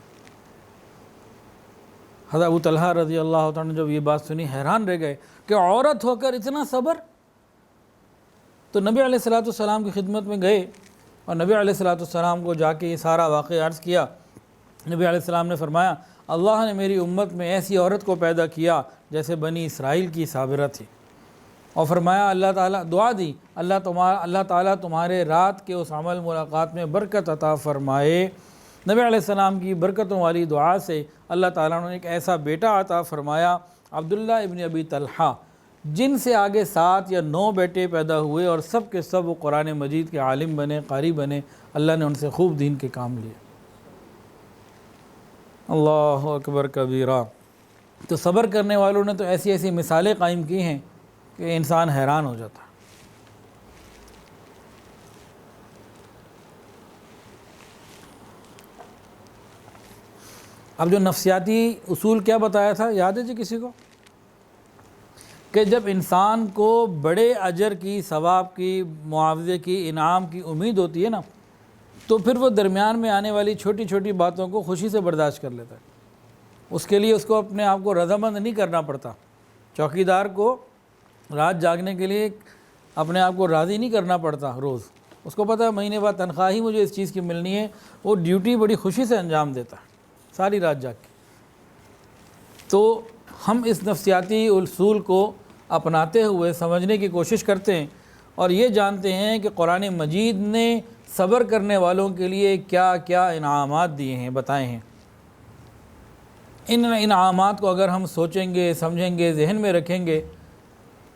حضرت ابو طلحہ رضی اللہ تعالیٰ نے جب یہ بات سنی حیران رہ گئے کہ عورت ہو کر اتنا صبر، تو نبی علیہ الصلوۃ والسلام کی خدمت میں گئے اور نبی علیہ الصلوۃ والسلام کو جا کے یہ سارا واقعہ عرض کیا۔ نبی علیہ السلام نے فرمایا اللہ نے میری امت میں ایسی عورت کو پیدا کیا جیسے بنی اسرائیل کی صابرہ تھی، اور فرمایا اللہ تعالیٰ دعا دی اللہ تعالیٰ تمہارے رات کے اس عمل ملاقات میں برکت عطا فرمائے۔ نبی علیہ السلام کی برکتوں والی دعا سے اللہ تعالیٰ نے ایک ایسا بیٹا عطا فرمایا عبداللہ ابن ابی طلحہ، جن سے آگے 7 یا 9 بیٹے پیدا ہوئے اور سب کے سب وہ قرآن مجید کے عالم بنے، قاری بنے، اللہ نے ان سے خوب دین کے کام لیے۔ اللہ اکبر کبیرہ۔ تو صبر کرنے والوں نے تو ایسی ایسی مثالیں قائم کی ہیں کہ انسان حیران ہو جاتا ہے۔ اب جو نفسیاتی اصول کیا بتایا تھا یاد ہے جی کسی کو؟ کہ جب انسان کو بڑے اجر کی، ثواب کی، معاوضے کی، انعام کی امید ہوتی ہے نا، تو پھر وہ درمیان میں آنے والی چھوٹی چھوٹی باتوں کو خوشی سے برداشت کر لیتا ہے۔ اس کے لیے اس کو اپنے آپ کو رضامند نہیں کرنا پڑتا۔ چوکیدار کو رات جاگنے کے لیے اپنے آپ کو راضی نہیں کرنا پڑتا روز، اس کو پتہ ہے مہینے بعد تنخواہ ہی مجھے اس چیز کی ملنی ہے، وہ ڈیوٹی بڑی خوشی سے انجام دیتا ہے ساری رات جاگ کے۔ تو ہم اس نفسیاتی اصول کو اپناتے ہوئے سمجھنے کی کوشش کرتے ہیں اور یہ جانتے ہیں کہ قرآن مجید نے صبر کرنے والوں کے لیے کیا کیا انعامات دیے ہیں، بتائے ہیں۔ ان انعامات کو اگر ہم سوچیں گے، سمجھیں گے، ذہن میں رکھیں گے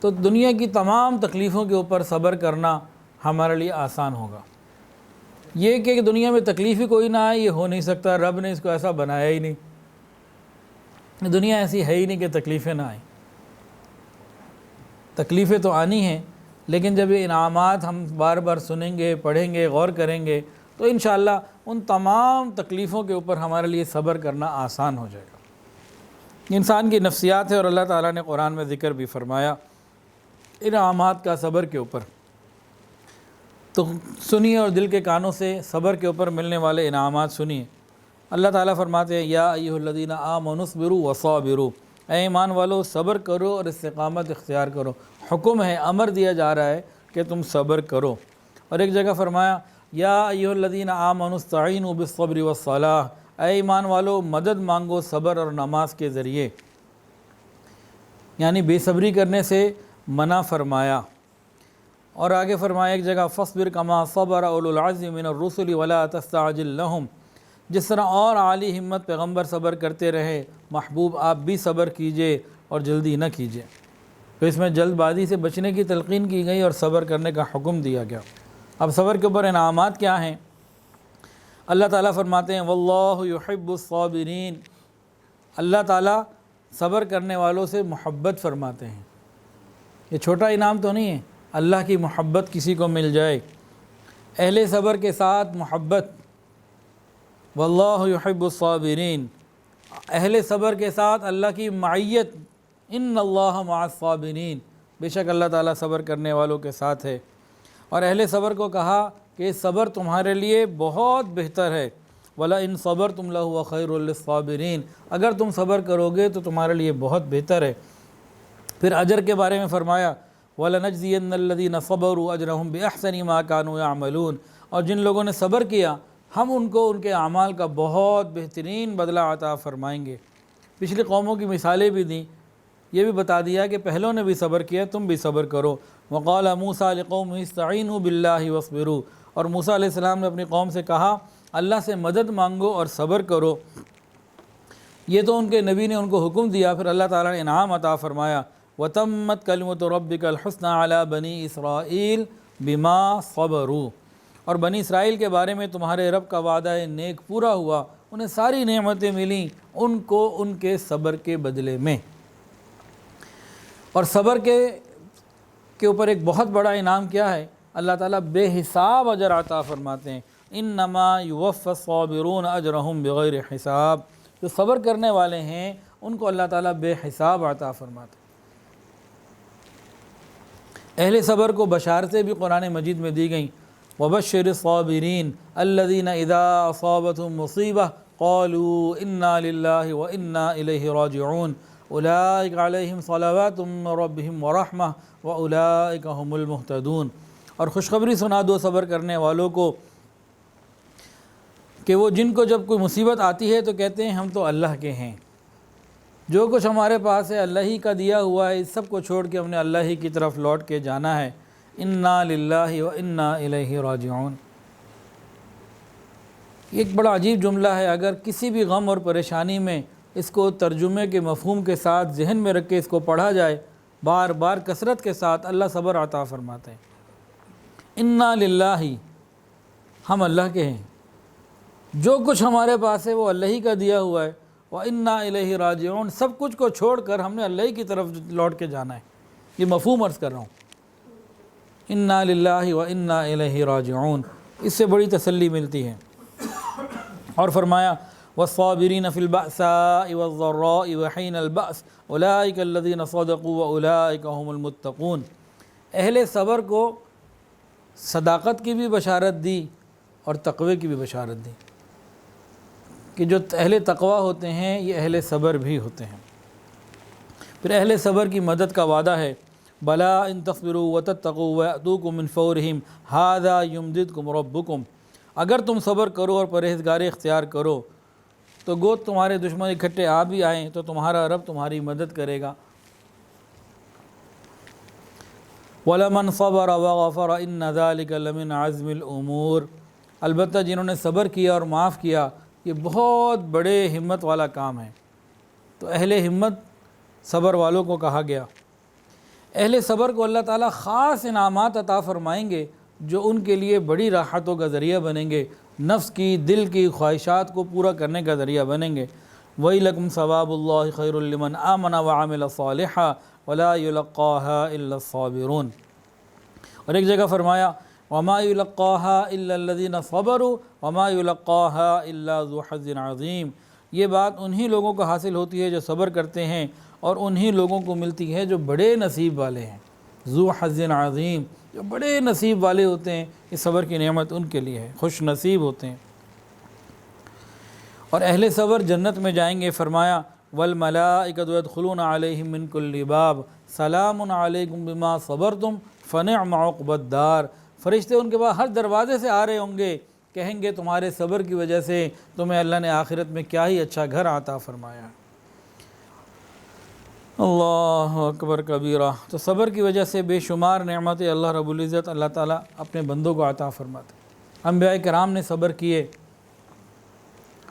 تو دنیا کی تمام تکلیفوں کے اوپر صبر کرنا ہمارے لیے آسان ہوگا۔ یہ کہ دنیا میں تکلیف ہی کوئی نہ آئے یہ ہو نہیں سکتا، رب نے اس کو ایسا بنایا ہی نہیں، دنیا ایسی ہے ہی نہیں کہ تکلیفیں نہ آئیں۔ تکلیفیں تو آنی ہیں، لیکن جب یہ انعامات ہم بار بار سنیں گے، پڑھیں گے، غور کریں گے تو انشاءاللہ ان تمام تکلیفوں کے اوپر ہمارے لیے صبر کرنا آسان ہو جائے گا۔ انسان کی نفسیات ہے اور اللہ تعالیٰ نے قرآن میں ذکر بھی فرمایا انعامات کا صبر کے اوپر۔ تو سنیے اور دل کے کانوں سے صبر کے اوپر ملنے والے انعامات سنیے۔ اللہ تعالیٰ فرماتے ہیں یا ایھا الذین آمنوا اصبروا وصابروا، اے ایمان والو صبر کرو اور استقامت اختیار کرو۔ حکم ہے، امر دیا جا رہا ہے کہ تم صبر کرو۔ اور ایک جگہ فرمایا یا ایھا الذین آمنوا استعینوا بالصبر والصلاۃ، اے ایمان والو مدد مانگو صبر اور نماز کے ذریعے، یعنی بے صبری کرنے سے منع فرمایا۔ اور آگے فرمایا ایک جگہ فاصبر کما صبر اولو العزم من الرسل ولا تستعجل لهم، جس طرح اور عالی ہمت پیغمبر صبر کرتے رہے، محبوب آپ بھی صبر کیجئے اور جلدی نہ کیجئے۔ تو اس میں جلد بازی سے بچنے کی تلقین کی گئی اور صبر کرنے کا حکم دیا گیا۔ اب صبر کے اوپر انعامات کیا ہیں؟ اللہ تعالیٰ فرماتے ہیں واللہ یحب الصابرین، اللہ تعالیٰ صبر کرنے والوں سے محبت فرماتے ہیں۔ یہ چھوٹا انعام تو نہیں ہے، اللہ کی محبت کسی کو مل جائے، اہل صبر کے ساتھ محبت، واللہ یحب الصابرین، اہل صبر کے ساتھ اللہ کی معیت، ان اللہ مع الصابرین، بے شک اللہ تعالیٰ صبر کرنے والوں کے ساتھ ہے۔ اور اہل صبر کو کہا کہ صبر تمہارے لیے بہت بہتر ہے، وَلَئِن صَبَرْتُمْ لَهُوَ خَيْرٌ لِلصَّابِرِينَ، اگر تم صبر کرو گے تو تمہارے لیے بہت بہتر ہے۔ پھر اجر کے بارے میں فرمایا وَلَنَجْزِيَنَّ الَّذِينَ صَبَرُوا أَجْرَهُمْ بِأَحْسَنِ مَا كَانُوا يَعْمَلُونَ، اور جن لوگوں نے صبر کیا ہم ان کو ان کے اعمال کا بہت بہترین بدلہ عطا فرمائیں گے۔ پچھلی قوموں کی مثالیں بھی دیں، یہ بھی بتا دیا کہ پہلوں نے بھی صبر کیا، تم بھی صبر کرو۔ وقال موسیٰ لقومہ استعینوا باللہ واصبروا، اور موسیٰ علیہ السلام نے اپنی قوم سے کہا اللہ سے مدد مانگو اور صبر کرو۔ یہ تو ان کے نبی نے ان کو حکم دیا، پھر اللہ تعالیٰ نے انعام عطا فرمایا، وَتَمَّتْ كَلِمَةُ رَبِّكَ الْحُسْنَى عَلَى بَنِي إِسْرَائِيلَ بِمَا صَبَرُوا، اور بنی اسرائیل کے بارے میں تمہارے رب کا وعدہ نیک پورا ہوا، انہیں ساری نعمتیں ملیں ان کو ان کے صبر کے بدلے میں۔ اور صبر کے اوپر ایک بہت بڑا انعام کیا ہے؟ اللہ تعالیٰ بے حساب اجر عطا فرماتے ہیں، انما یوفی الصابرون اجرہم بغیر حساب، جو صبر کرنے والے ہیں ان کو اللہ تعالیٰ بے حساب عطا فرماتے ہیں۔ اہل صبر کو بشارتیں بھی قرآن مجید میں دی گئیں، وبشر الصابرین الذین اذا اصابتهم مصیبہ قالوا انا للہ وانا الیہ راجعون اولئک علیہم صلوات من ربہم ورحمہ واولئک هم المہتدون۔ اور خوشخبری سنا دو صبر کرنے والوں کو کہ وہ جن کو جب کوئی مصیبت آتی ہے تو کہتے ہیں ہم تو اللہ کے ہیں، جو کچھ ہمارے پاس ہے اللہ ہی کا دیا ہوا ہے، اس سب کو چھوڑ کے ہم نے اللہ ہی کی طرف لوٹ کے جانا ہے، انا للہ و انا الیہ راجعون۔ یہ ایک بڑا عجیب جملہ ہے، اگر کسی بھی غم اور پریشانی میں اس کو ترجمے کے مفہوم کے ساتھ ذہن میں رکھ کے اس کو پڑھا جائے بار بار کثرت کے ساتھ، اللہ صبر عطا فرماتے ہیں۔ انا للہ، ہم اللہ کے ہیں، جو کچھ ہمارے پاس ہے وہ اللہ ہی کا دیا ہوا ہے، وَإِنَّا إِلَيْهِ رَاجِعُونَ، سب کچھ کو چھوڑ کر ہم نے اللہ ہی کی طرف لوٹ کے جانا ہے۔ یہ مفہوم عرض کر رہا ہوں، اِنَّا لِلَّهِ وَإِنَّا إِلَيْهِ رَاجِعُونَ، اس سے بڑی تسلی ملتی ہے۔ اور فرمایا وَالصَّابِرِينَ فِي الْبَأْسَاءِ وَالضَّرَّاءِ وَحِينَ الْبَأْسِ أُولَئِكَ الَّذِينَ صَدَقُوا وَأُولَئِكَ هُمُ الْمُتَّقُونَ۔ اہل صبر کو صداقت کی بھی بشارت دی اور تقوی کی بھی بشارت دی، کہ جو اہل تقوی ہوتے ہیں یہ اہل صبر بھی ہوتے ہیں۔ پھر اہل صبر کی مدد کا وعدہ ہے، بلا ان تصبروا وتتقوا ويأتوكم من فورهم هذا يمددكم ربكم، اگر تم صبر کرو اور پرہیزگاری اختیار کرو تو گو تمہارے دشمن اکٹھے آ بھی آئیں تو تمہارا رب تمہاری مدد کرے گا۔ وَلَمَنْ صَبَرَ وَغَفَرَ إِنَّ ذَلِكَ لَمِنْ عَزْمِ الْأُمُورِ، البتہ جنہوں نے صبر کیا اور معاف کیا یہ بہت بڑے ہمت والا کام ہے۔ تو اہل ہمت صبر والوں کو کہا گیا۔ اہل صبر کو اللہ تعالیٰ خاص انعامات عطا فرمائیں گے جو ان کے لیے بڑی راحتوں کا ذریعہ بنیں گے، نفس کی دل کی خواہشات کو پورا کرنے کا ذریعہ بنیں گے۔ وَيْلَكُمْ ثَوَابُ اللَّهِ خَيْرٌ لِمَنْ آمَنَ وَعَمِلَ صَالِحًا وَلَا يُلَقَّاهَا إِلَّا الصَّابِرُونَ۔ اور ایک جگہ فرمایا وَمَا يُلَقَّاهَا إِلَّا الَّذِينَ صَبَرُوا وَمَا يُلَقَّاهَا إِلَّا ذُو حَظٍّ عَظِيمٍ، یہ بات انہی لوگوں کو حاصل ہوتی ہے جو صبر کرتے ہیں اور انہی لوگوں کو ملتی ہے جو بڑے نصیب والے ہیں، ذو حظ عظیم، جو بڑے نصیب والے ہوتے ہیں، اس صبر کی نعمت ان کے لیے ہے، خوش نصیب ہوتے ہیں۔ اور اہل صبر جنت میں جائیں گے، فرمایا وَالْمَلَائِكَةُ يَدْخُلُونَ عَلَيْهِم مِّن كُلِّ بَابٍ سَلَامٌ عَلَيْكُمْ بِمَا صَبَرْتُمْ فَنِعْمَ عُقْبَى الدَّارِ، فرشتے ان کے بعد ہر دروازے سے آ رہے ہوں گے، کہیں گے تمہارے صبر کی وجہ سے تمہیں اللہ نے آخرت میں کیا ہی اچھا گھر عطا فرمایا۔ اللہ اکبر کبیرہ۔ تو صبر کی وجہ سے بے شمار نعمتیں اللہ رب العزت اللہ تعالیٰ اپنے بندوں کو عطا فرماتے ہیں۔ انبیاء کرام نے صبر کیے،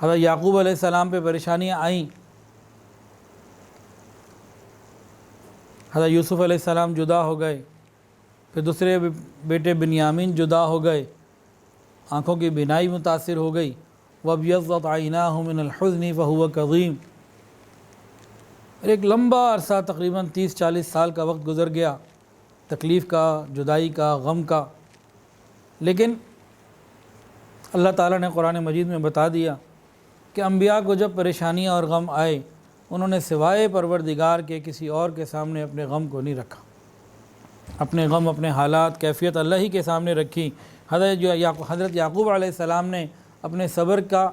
حضرت یعقوب علیہ السلام پہ پریشانیاں آئیں، حضرت یوسف علیہ السلام جدا ہو گئے، پھر دوسرے بیٹے بنیامین جدا ہو گئے، آنکھوں کی بینائی متاثر ہو گئی، وَابْيَضَّتْ عَيْنَاهُ مِنَ الْحُزْنِ فَهُوَ كَظِيمٌ، ایک لمبا عرصہ تقریباً 30-40 سال کا وقت گزر گیا، تکلیف کا، جدائی کا، غم کا، لیکن اللہ تعالیٰ نے قرآن مجید میں بتا دیا کہ انبیاء کو جب پریشانیاں اور غم آئے انہوں نے سوائے پروردگار کے کسی اور کے سامنے اپنے غم کو نہیں رکھا، اپنے غم، اپنے حالات، کیفیت اللہ ہی کے سامنے رکھی۔ حضرت یعقوب علیہ السلام نے اپنے صبر کا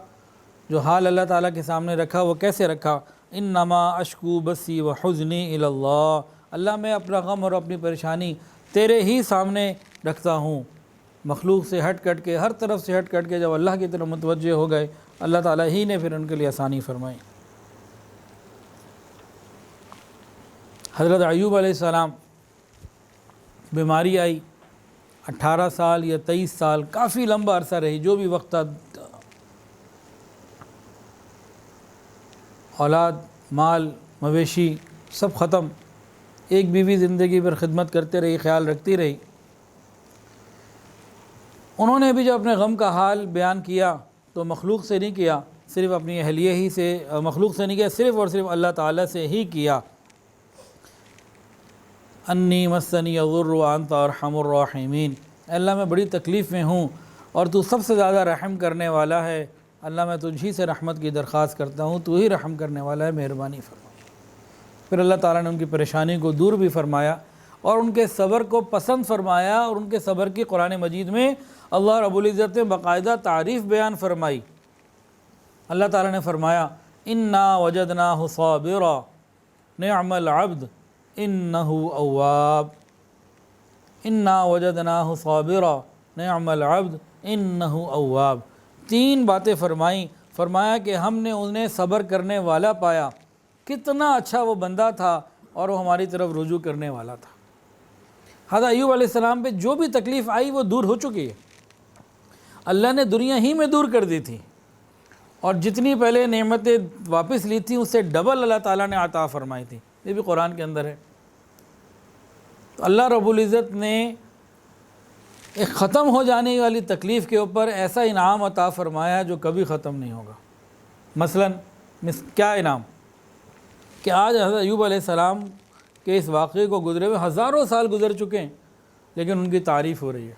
جو حال اللہ تعالیٰ کے سامنے رکھا وہ کیسے رکھا؟ انما اشکو بسی و حزنی الی اللہ، اللہ میں اپنا غم اور اپنی پریشانی تیرے ہی سامنے رکھتا ہوں۔ مخلوق سے ہٹ کٹ کے، ہر طرف سے ہٹ کٹ کے جب اللہ کی طرف متوجہ ہو گئے، اللہ تعالیٰ ہی نے پھر ان کے لیے آسانی فرمائی۔ حضرت ایوب علیہ السلام بیماری آئی، 18 سال یا 23 سال، کافی لمبا عرصہ رہی، جو بھی وقت تھا، اولاد، مال، مویشی سب ختم، ایک بیوی زندگی پر خدمت کرتے رہی، خیال رکھتی رہی۔ انہوں نے بھی جب اپنے غم کا حال بیان کیا تو مخلوق سے نہیں کیا، صرف اپنی اہلیہ ہی سے، مخلوق سے نہیں کیا، صرف اور صرف اللہ تعالیٰ سے ہی کیا۔ انی مسنی الضر وانت ارحم الراحمین، اے اللہ میں بڑی تکلیف میں ہوں اور تو سب سے زیادہ رحم کرنے والا ہے، اللہ میں تجھی سے رحمت کی درخواست کرتا ہوں، تو ہی رحم کرنے والا ہے، مہربانی فرما۔ پھر اللہ تعالیٰ نے ان کی پریشانی کو دور بھی فرمایا اور ان کے صبر کو پسند فرمایا، اور ان کے صبر کی قرآن مجید میں اللہ رب العزت نے باقاعدہ تعریف بیان فرمائی۔ اللہ تعالیٰ نے فرمایا انا وجدناہ صابرا نعم العبد انہ اواب، انا وجدناہ صابرا نعم العبد انہ اواب۔ تین باتیں فرمائیں، فرمایا کہ ہم نے انہیں صبر کرنے والا پایا، کتنا اچھا وہ بندہ تھا اور وہ ہماری طرف رجوع کرنے والا تھا۔ حضرت ایوب علیہ السلام پہ جو بھی تکلیف آئی وہ دور ہو چکی ہے، اللہ نے دنیا ہی میں دور کر دی تھی، اور جتنی پہلے نعمتیں واپس لی تھیں اس سے ڈبل اللہ تعالیٰ نے عطا فرمائی تھی، یہ بھی قرآن کے اندر ہے۔ تو اللہ رب العزت نے ایک ختم ہو جانے والی تکلیف کے اوپر ایسا انعام عطا فرمایا جو کبھی ختم نہیں ہوگا۔ مثلاً کیا انعام کہ آج حضرت ایوب علیہ السلام کے اس واقعے کو گزرے ہوئے ہزاروں سال گزر چکے ہیں، لیکن ان کی تعریف ہو رہی ہے۔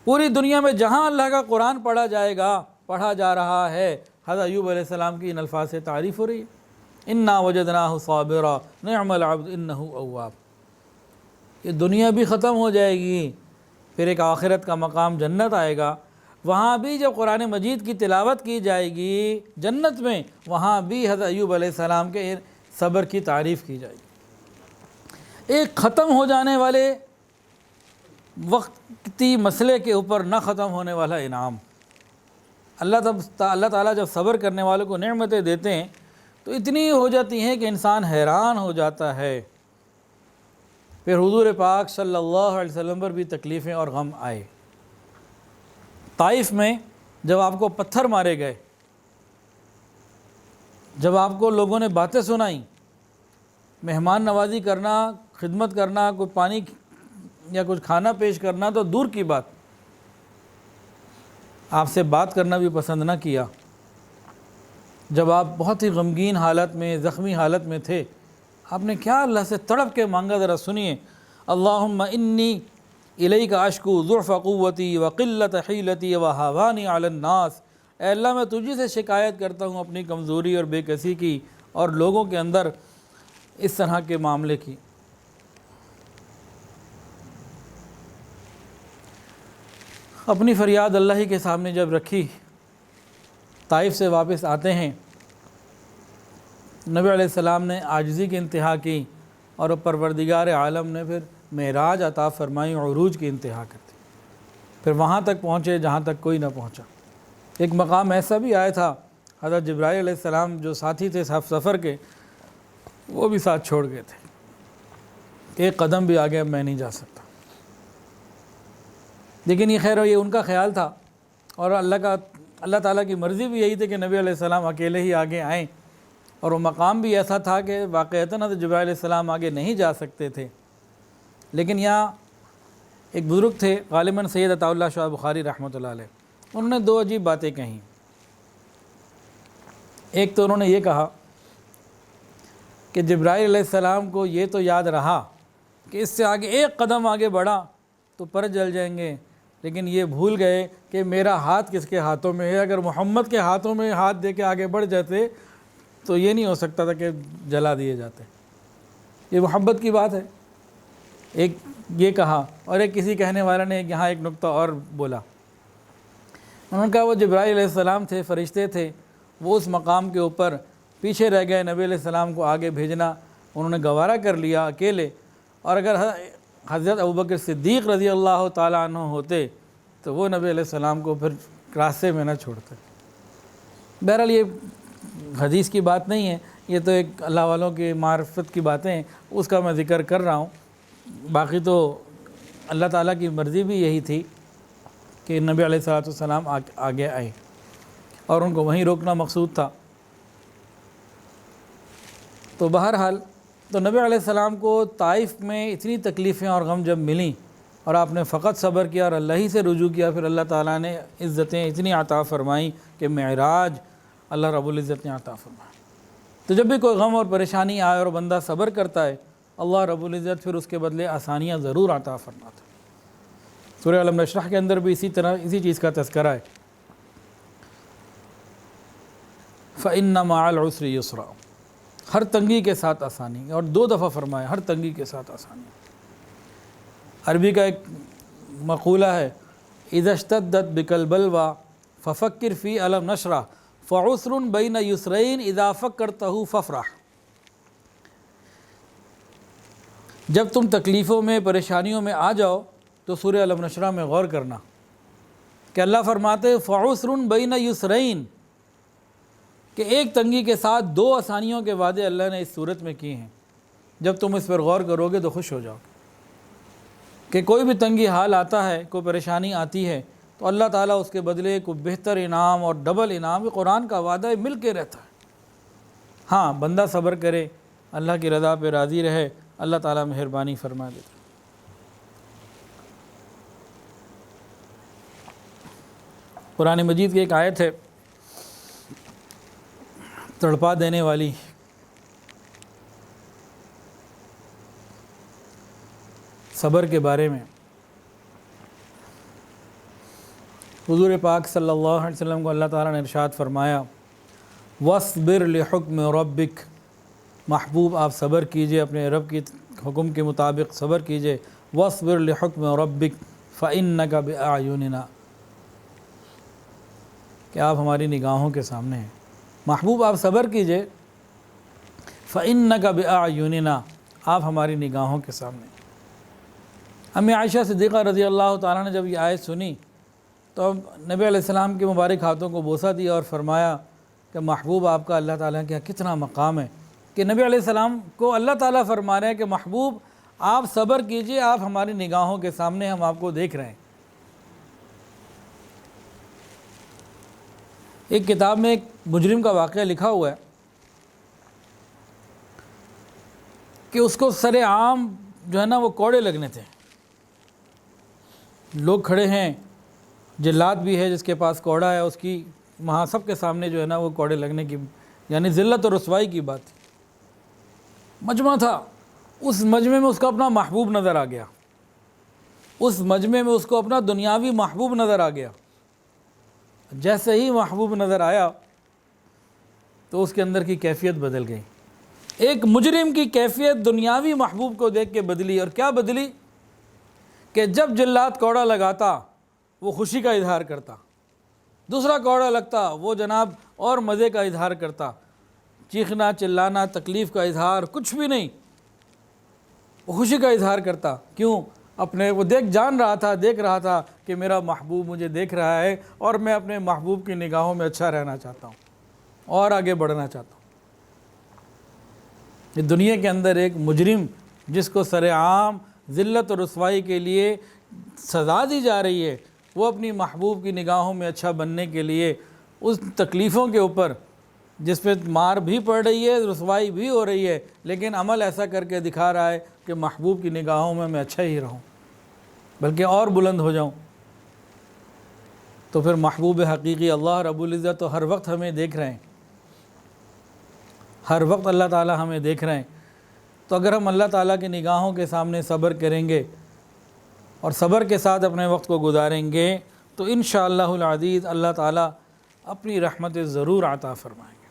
پوری دنیا میں جہاں اللہ کا قرآن پڑھا جائے گا، پڑھا جا رہا ہے، حضرت ایوب علیہ السلام کی ان الفاظ سے تعریف ہو رہی ہے، انا وجدناہ صابرا نعم العبد انہ اواب۔ یہ دنیا بھی ختم ہو جائے گی، پھر ایک آخرت کا مقام جنت آئے گا، وہاں بھی جب قرآن مجید کی تلاوت کی جائے گی جنت میں، وہاں بھی حضرت ایوب علیہ السلام کے صبر کی تعریف کی جائے گی۔ ایک ختم ہو جانے والے وقتی مسئلے کے اوپر نہ ختم ہونے والا انعام۔ اللہ تعالیٰ جب صبر کرنے والوں کو نعمتیں دیتے ہیں تو اتنی ہو جاتی ہیں کہ انسان حیران ہو جاتا ہے۔ پھر حضور پاک صلی اللہ علیہ وسلم پر بھی تکلیفیں اور غم آئے۔ طائف میں جب آپ کو پتھر مارے گئے، جب آپ کو لوگوں نے باتیں سنائیں، مہمان نوازی کرنا، خدمت کرنا، کوئی پانی یا کچھ کھانا پیش کرنا تو دور کی بات، آپ سے بات کرنا بھی پسند نہ کیا۔ جب آپ بہت ہی غمگین حالت میں، زخمی حالت میں تھے، آپ نے کیا اللہ سے تڑپ کے مانگا، ذرا سنیے۔ اللہم انی الیک اشکو ضعف قوتی وقلت حیلتی وہوانی علی الناس، اے اللہ میں تجھی سے شکایت کرتا ہوں اپنی کمزوری اور بے کسی کی اور لوگوں کے اندر اس طرح کے معاملے کی۔ اپنی فریاد اللہ ہی کے سامنے جب رکھی، طائف سے واپس آتے ہیں، نبی علیہ السلام نے عاجزی کی انتہا کی اور پروردگار عالم نے پھر معراج عطا فرمائی، عروج کی انتہا کر دی، پھر وہاں تک پہنچے جہاں تک کوئی نہ پہنچا۔ ایک مقام ایسا بھی آیا تھا، حضرت جبرائیل علیہ السلام جو ساتھی تھے سفر کے، وہ بھی ساتھ چھوڑ گئے تھے، ایک قدم بھی آگے اب میں نہیں جا سکتا۔ لیکن یہ خیر یہ ان کا خیال تھا، اور اللہ تعالیٰ کی مرضی بھی یہی تھی کہ نبی علیہ السلام اکیلے ہی آگے آئیں، اور وہ مقام بھی ایسا تھا کہ واقعتاً حضرت جبرائیل علیہ السلام آگے نہیں جا سکتے تھے۔ لیکن یہاں ایک بزرگ تھے غالباً سید عطا اللہ شاہ بخاری رحمۃ اللہ علیہ، انہوں نے دو عجیب باتیں کہیں۔ ایک تو انہوں نے یہ کہا کہ جبرائیل علیہ السلام کو یہ تو یاد رہا کہ اس سے آگے ایک قدم آگے بڑھا تو پر جل جائیں گے، لیکن یہ بھول گئے کہ میرا ہاتھ کس کے ہاتھوں میں ہے، اگر محمد کے ہاتھوں میں ہاتھ دے کے آگے بڑھ جاتے تو یہ نہیں ہو سکتا تھا کہ جلا دیے جاتے۔ یہ محبت کی بات ہے۔ ایک یہ کہا، اور ایک کسی کہنے والا نے یہاں ایک نقطہ اور بولا، انہوں نے کہا وہ جبرائیل علیہ السلام تھے، فرشتے تھے، وہ اس مقام کے اوپر پیچھے رہ گئے، نبی علیہ السلام کو آگے بھیجنا انہوں نے گوارا کر لیا اکیلے، اور اگر حضرت ابوبکر صدیق رضی اللہ تعالیٰ عنہ ہوتے تو وہ نبی علیہ السلام کو پھر راستے میں نہ چھوڑتے۔ بہرحال یہ حدیث کی بات نہیں ہے، یہ تو ایک اللہ والوں کی معرفت کی باتیں ہیں، اس کا میں ذکر کر رہا ہوں۔ باقی تو اللہ تعالیٰ کی مرضی بھی یہی تھی کہ نبی علیہ السلام آگے آئے، اور ان کو وہیں روکنا مقصود تھا۔ تو بہرحال تو نبی علیہ السلام کو طائف میں اتنی تکلیفیں اور غم جب ملیں اور آپ نے فقط صبر کیا اور اللہ ہی سے رجوع کیا، پھر اللہ تعالیٰ نے عزتیں اتنی عطا فرمائیں کہ معراج اللہ رب العزت نے عطا فرمایا۔ تو جب بھی کوئی غم اور پریشانی آئے اور بندہ صبر کرتا ہے، اللہ رب العزت پھر اس کے بدلے آسانیاں ضرور عطا فرماتا ہے۔ سورہ الم نشرح کے اندر بھی اسی چیز کا تذکرہ ہے، فَإِنَّ مَعَ الْعُسْرِ يُسْرًا، ہر تنگی کے ساتھ آسانی، اور 2 دفعہ فرمایا ہر تنگی کے ساتھ آسانی۔ عربی کا ایک مقولہ ہے، اذا اشتدت بک البلوى ففکر فی الم نشرح فعسر بین یسرین اذا فکرتہ فافرح۔ جب تم تکلیفوں میں پریشانیوں میں آ جاؤ تو سورہ الم نشرح میں غور کرنا کہ اللہ فرماتے فعسر بین یسرین، کہ ایک تنگی کے ساتھ 2 آسانیوں کے وعدے اللہ نے اس صورت میں کیے ہیں۔ جب تم اس پر غور کرو گے تو خوش ہو جاؤ کہ کوئی بھی تنگی حال آتا ہے، کوئی پریشانی آتی ہے تو اللہ تعالیٰ اس کے بدلے کوئی بہتر انعام اور ڈبل انعام، یہ قرآن کا وعدہ ہے، مل کے رہتا ہے۔ ہاں بندہ صبر کرے، اللہ کی رضا پہ راضی رہے، اللہ تعالیٰ مہربانی فرما دیتا ہے۔ قرآن مجید کی ایک آیت ہے تڑپا دینے والی، صبر کے بارے میں۔ حضور پاک صلی اللہ علیہ وسلم کو اللہ تعالیٰ نے ارشاد فرمایا وَاصْبِرْ لِحُکْمِ رَبِّکَ، محبوب آپ صبر کیجئے، اپنے رب کی حکم کے مطابق صبر کیجئے۔ وَاصْبِرْ لِحُکْمِ رَبِّکَ فَإِنَّکَ بِأَعْیُنِنَا، کہ آپ ہماری نگاہوں کے سامنے ہیں۔ محبوب آپ صبر کیجئے، فَإِنَّکَ بِأَعْیُنِنَا، آپ ہماری نگاہوں کے سامنے۔ امی عائشہ صدیقہ رضی اللہ تعالیٰ نے جب یہ آیت سنی تو نبی علیہ السلام کے مبارک ہاتھوں کو بوسہ دیا اور فرمایا کہ محبوب آپ کا اللہ تعالیٰ کے کتنا مقام ہے، کہ نبی علیہ السلام کو اللہ تعالیٰ فرما رہے ہیں کہ محبوب آپ صبر کیجئے، آپ ہماری نگاہوں کے سامنے، ہم آپ کو دیکھ رہے ہیں۔ ایک کتاب میں ایک مجرم کا واقعہ لکھا ہوا ہے کہ اس کو سر عام جو ہے نا وہ کوڑے لگنے تھے، لوگ کھڑے ہیں، جلاد بھی ہے جس کے پاس کوڑا ہے، اس کی وہاں سب کے سامنے جو ہے نا وہ کوڑے لگنے کی، یعنی ذلت اور رسوائی کی بات تھی۔ مجمع تھا، اس مجمع میں اس کا اپنا محبوب نظر آ گیا، اس مجمع میں اس کو اپنا دنیاوی محبوب نظر آ گیا۔ جیسے ہی محبوب نظر آیا تو اس کے اندر کی کیفیت بدل گئی۔ ایک مجرم کی کیفیت دنیاوی محبوب کو دیکھ کے بدلی، اور کیا بدلی کہ جب جلاد کوڑا لگاتا وہ خوشی کا اظہار کرتا، دوسرا کوڑا لگتا وہ جناب اور مزے کا اظہار کرتا، چیخنا چلانا تکلیف کا اظہار کچھ بھی نہیں، وہ خوشی کا اظہار کرتا۔ کیوں؟ اپنے وہ دیکھ رہا تھا کہ میرا محبوب مجھے دیکھ رہا ہے اور میں اپنے محبوب کی نگاہوں میں اچھا رہنا چاہتا ہوں اور آگے بڑھنا چاہتا ہوں۔ یہ دنیا کے اندر ایک مجرم جس کو سر عام ذلت اور رسوائی کے لیے سزا دی جا رہی ہے، وہ اپنی محبوب کی نگاہوں میں اچھا بننے کے لیے اس تکلیفوں کے اوپر، جس پہ مار بھی پڑ رہی ہے، رسوائی بھی ہو رہی ہے، لیکن عمل ایسا کر کے دکھا رہا ہے کہ محبوب کی نگاہوں میں اچھا ہی رہوں بلکہ اور بلند ہو جاؤں۔ تو پھر محبوب حقیقی اللہ رب العزت تو ہر وقت ہمیں دیکھ رہے ہیں، ہر وقت اللہ تعالیٰ ہمیں دیکھ رہے ہیں۔ تو اگر ہم اللہ تعالیٰ کی نگاہوں کے سامنے صبر کریں گے اور صبر کے ساتھ اپنے وقت کو گزاریں گے تو انشاءاللہ العزیز اللہ تعالیٰ اپنی رحمت ضرور عطا فرمائیں گے۔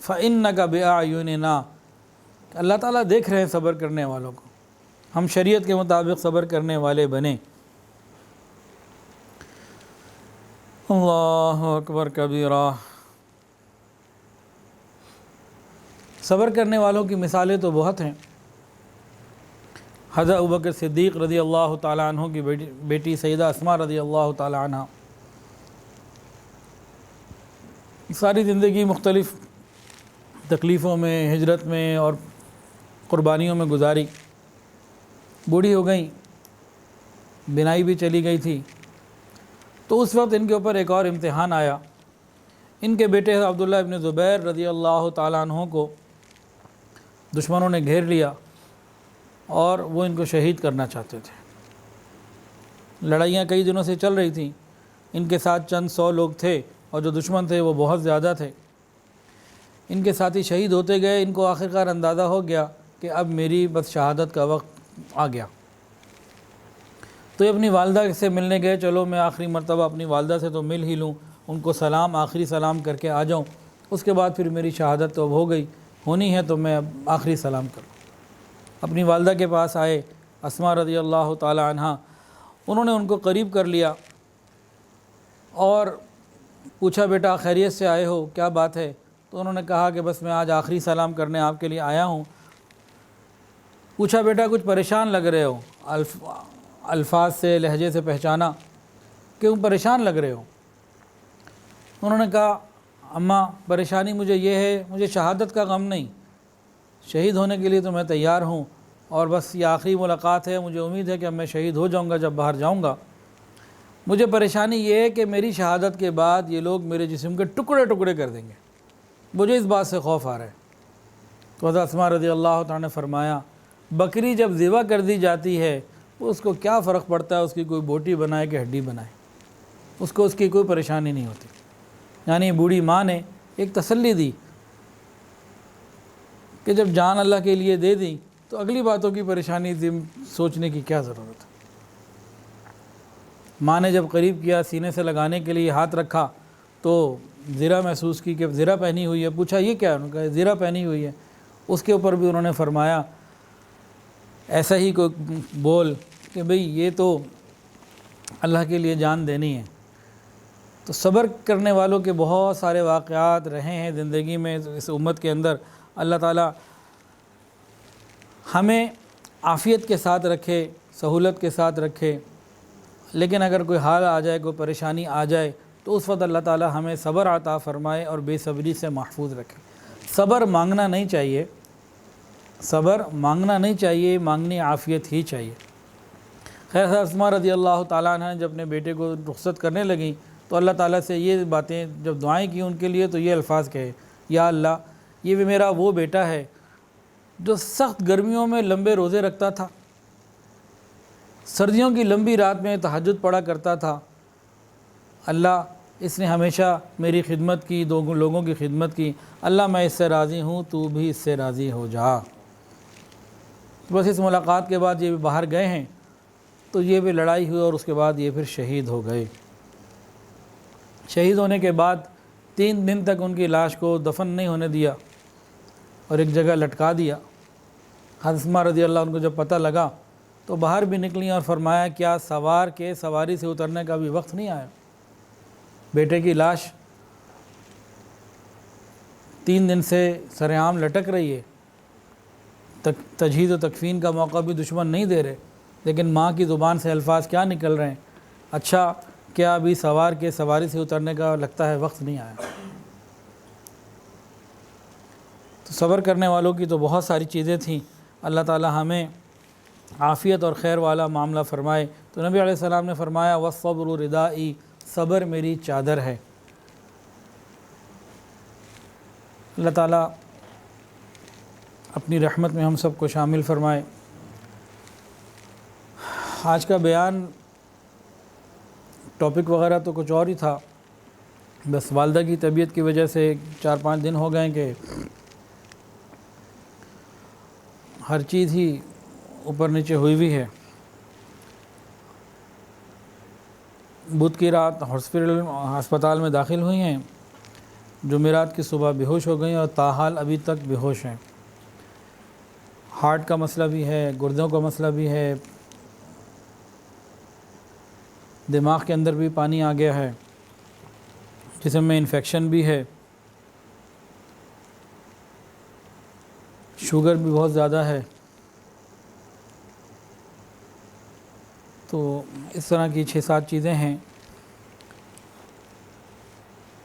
فَإِنَّكَ بِأَعْيُنِنَا، اللہ تعالیٰ دیکھ رہے ہیں صبر کرنے والوں کو، ہم شریعت کے مطابق صبر کرنے والے بنیں۔ اللہ اکبر کبیرہ۔ صبر کرنے والوں کی مثالیں تو بہت ہیں۔ حضرت ابوبکر صدیق رضی اللہ تعالیٰ عنہ کی بیٹی سیدہ اسماء رضی اللہ تعالیٰ عنہ ساری زندگی مختلف تکلیفوں میں، ہجرت میں اور قربانیوں میں گزاری، بوڑھی ہو گئیں، بینائی بھی چلی گئی تھی۔ تو اس وقت ان کے اوپر ایک اور امتحان آیا۔ ان کے بیٹے عبداللہ ابن زبیر رضی اللہ تعالیٰ عنہ کو دشمنوں نے گھیر لیا اور وہ ان کو شہید کرنا چاہتے تھے۔ لڑائیاں کئی دنوں سے چل رہی تھیں، ان کے ساتھ چند 100 لوگ تھے اور جو دشمن تھے وہ بہت زیادہ تھے۔ ان کے ساتھی شہید ہوتے گئے، ان کو آخرکار اندازہ ہو گیا کہ اب میری بس شہادت کا وقت آ گیا۔ تو یہ اپنی والدہ سے ملنے گئے، چلو میں آخری مرتبہ اپنی والدہ سے تو مل ہی لوں، ان کو سلام آخری سلام کر کے آ جاؤں، اس کے بعد پھر میری شہادت تو اب ہو گئی، ہونی ہے تو میں اب آخری سلام کروں۔ اپنی والدہ کے پاس آئے اسماء رضی اللہ تعالی عنہ، انہوں نے ان کو قریب کر لیا اور پوچھا بیٹا خیریت سے آئے ہو، کیا بات ہے؟ تو انہوں نے کہا کہ بس میں آج آخری سلام کرنے آپ کے لیے آیا ہوں۔ پوچھا بیٹا کچھ پریشان لگ رہے ہو، الفاظ سے لہجے سے پہچانا، کیوں پریشان لگ رہے ہو؟ انہوں نے کہا اماں پریشانی مجھے یہ ہے، مجھے شہادت کا غم نہیں، شہید ہونے کے لیے تو میں تیار ہوں، اور بس یہ آخری ملاقات ہے، مجھے امید ہے کہ اب میں شہید ہو جاؤں گا جب باہر جاؤں گا۔ مجھے پریشانی یہ ہے کہ میری شہادت کے بعد یہ لوگ میرے جسم کے ٹکڑے ٹکڑے کر دیں گے، مجھے اس بات سے خوف آ رہا ہے۔ تو حضرت اسماء رضی اللہ تعالیٰ نے فرمایا بکری جب ذبح کر دی جاتی ہے اس کو کیا فرق پڑتا ہے اس کی کوئی بوٹی بنائے کہ ہڈی بنائے، اس کو اس کی کوئی پریشانی نہیں ہوتی۔ یعنی بوڑھی ماں نے ایک تسلی دی کہ جب جان اللہ کے لیے دے دی تو اگلی باتوں کی پریشانی سوچنے کی کیا ضرورت ہے۔ ماں نے جب قریب کیا، سینے سے لگانے کے لیے ہاتھ رکھا تو زرہ محسوس کی کہ زرہ پہنی ہوئی ہے۔ پوچھا یہ کیا؟ انہوں نے کہا زرہ پہنی ہوئی ہے۔ اس کے اوپر بھی انہوں نے فرمایا ایسا ہی کوئی بول کہ بھئی یہ تو اللہ کے لیے جان دینی ہے۔ تو صبر کرنے والوں کے بہت سارے واقعات رہے ہیں زندگی میں اس امت کے اندر۔ اللہ تعالیٰ ہمیں عافیت کے ساتھ رکھے، سہولت کے ساتھ رکھے، لیکن اگر کوئی حال آ جائے، کوئی پریشانی آ جائے تو اس وقت اللہ تعالیٰ ہمیں صبر عطا فرمائے اور بے صبری سے محفوظ رکھے۔ صبر مانگنا نہیں چاہیے، صبر مانگنا نہیں چاہیے، مانگنی عافیت ہی چاہیے۔ خیر حضرت اسماء رضی اللہ تعالیٰ عنہ جب اپنے بیٹے کو رخصت کرنے لگیں تو اللہ تعالیٰ سے یہ باتیں جب دعائیں کی ان کے لیے تو یہ الفاظ کہے یا اللہ یہ بھی میرا وہ بیٹا ہے جو سخت گرمیوں میں لمبے روزے رکھتا تھا، سردیوں کی لمبی رات میں تہجد پڑھا کرتا تھا، اللہ اس نے ہمیشہ میری خدمت کی، دو لوگوں کی خدمت کی، اللہ میں اس سے راضی ہوں، تو بھی اس سے راضی ہو جا۔ بس اس ملاقات کے بعد یہ بھی باہر گئے ہیں تو یہ بھی لڑائی ہوئی اور اس کے بعد یہ پھر شہید ہو گئے۔ شہید ہونے کے بعد 3 دن تک ان کی لاش کو دفن نہیں ہونے دیا اور ایک جگہ لٹکا دیا۔ حضرت اسماء رضی اللہ عنہ کو جب پتہ لگا تو باہر بھی نکلیں اور فرمایا کیا سوار کے سواری سے اترنے کا بھی وقت نہیں آیا؟ بیٹے کی لاش 3 دن سے سرعام لٹک رہی ہے، تجہیز و تکفین کا موقع بھی دشمن نہیں دے رہے، لیکن ماں کی زبان سے الفاظ کیا نکل رہے ہیں، اچھا کیا ابھی سوار کے سواری سے اترنے کا لگتا ہے وقت نہیں آیا؟ تو صبر کرنے والوں کی تو بہت ساری چیزیں تھیں۔ اللہ تعالی ہمیں عافیت اور خیر والا معاملہ فرمائے۔ تو نبی علیہ السلام نے فرمایا والصبر ردائی، صبر میری چادر ہے۔ اللہ تعالیٰ اپنی رحمت میں ہم سب کو شامل فرمائے۔ آج کا بیان ٹاپک وغیرہ تو کچھ اور ہی تھا، بس والدہ کی طبیعت کی وجہ سے 4-5 دن ہو گئے کہ ہر چیز ہی اوپر نیچے ہوئی ہوئی ہے۔ بدھ کی رات ہسپتال میں داخل ہوئی ہیں، جمعرات کی صبح بے ہوش ہو گئیں اور تاحال ابھی تک بے ہوش ہیں۔ ہارٹ کا مسئلہ بھی ہے، گردوں کا مسئلہ بھی ہے، دماغ کے اندر بھی پانی آ گیا ہے، جسم میں انفیکشن بھی ہے، شوگر بھی بہت زیادہ ہے۔ تو اس طرح کی 6-7 چیزیں ہیں،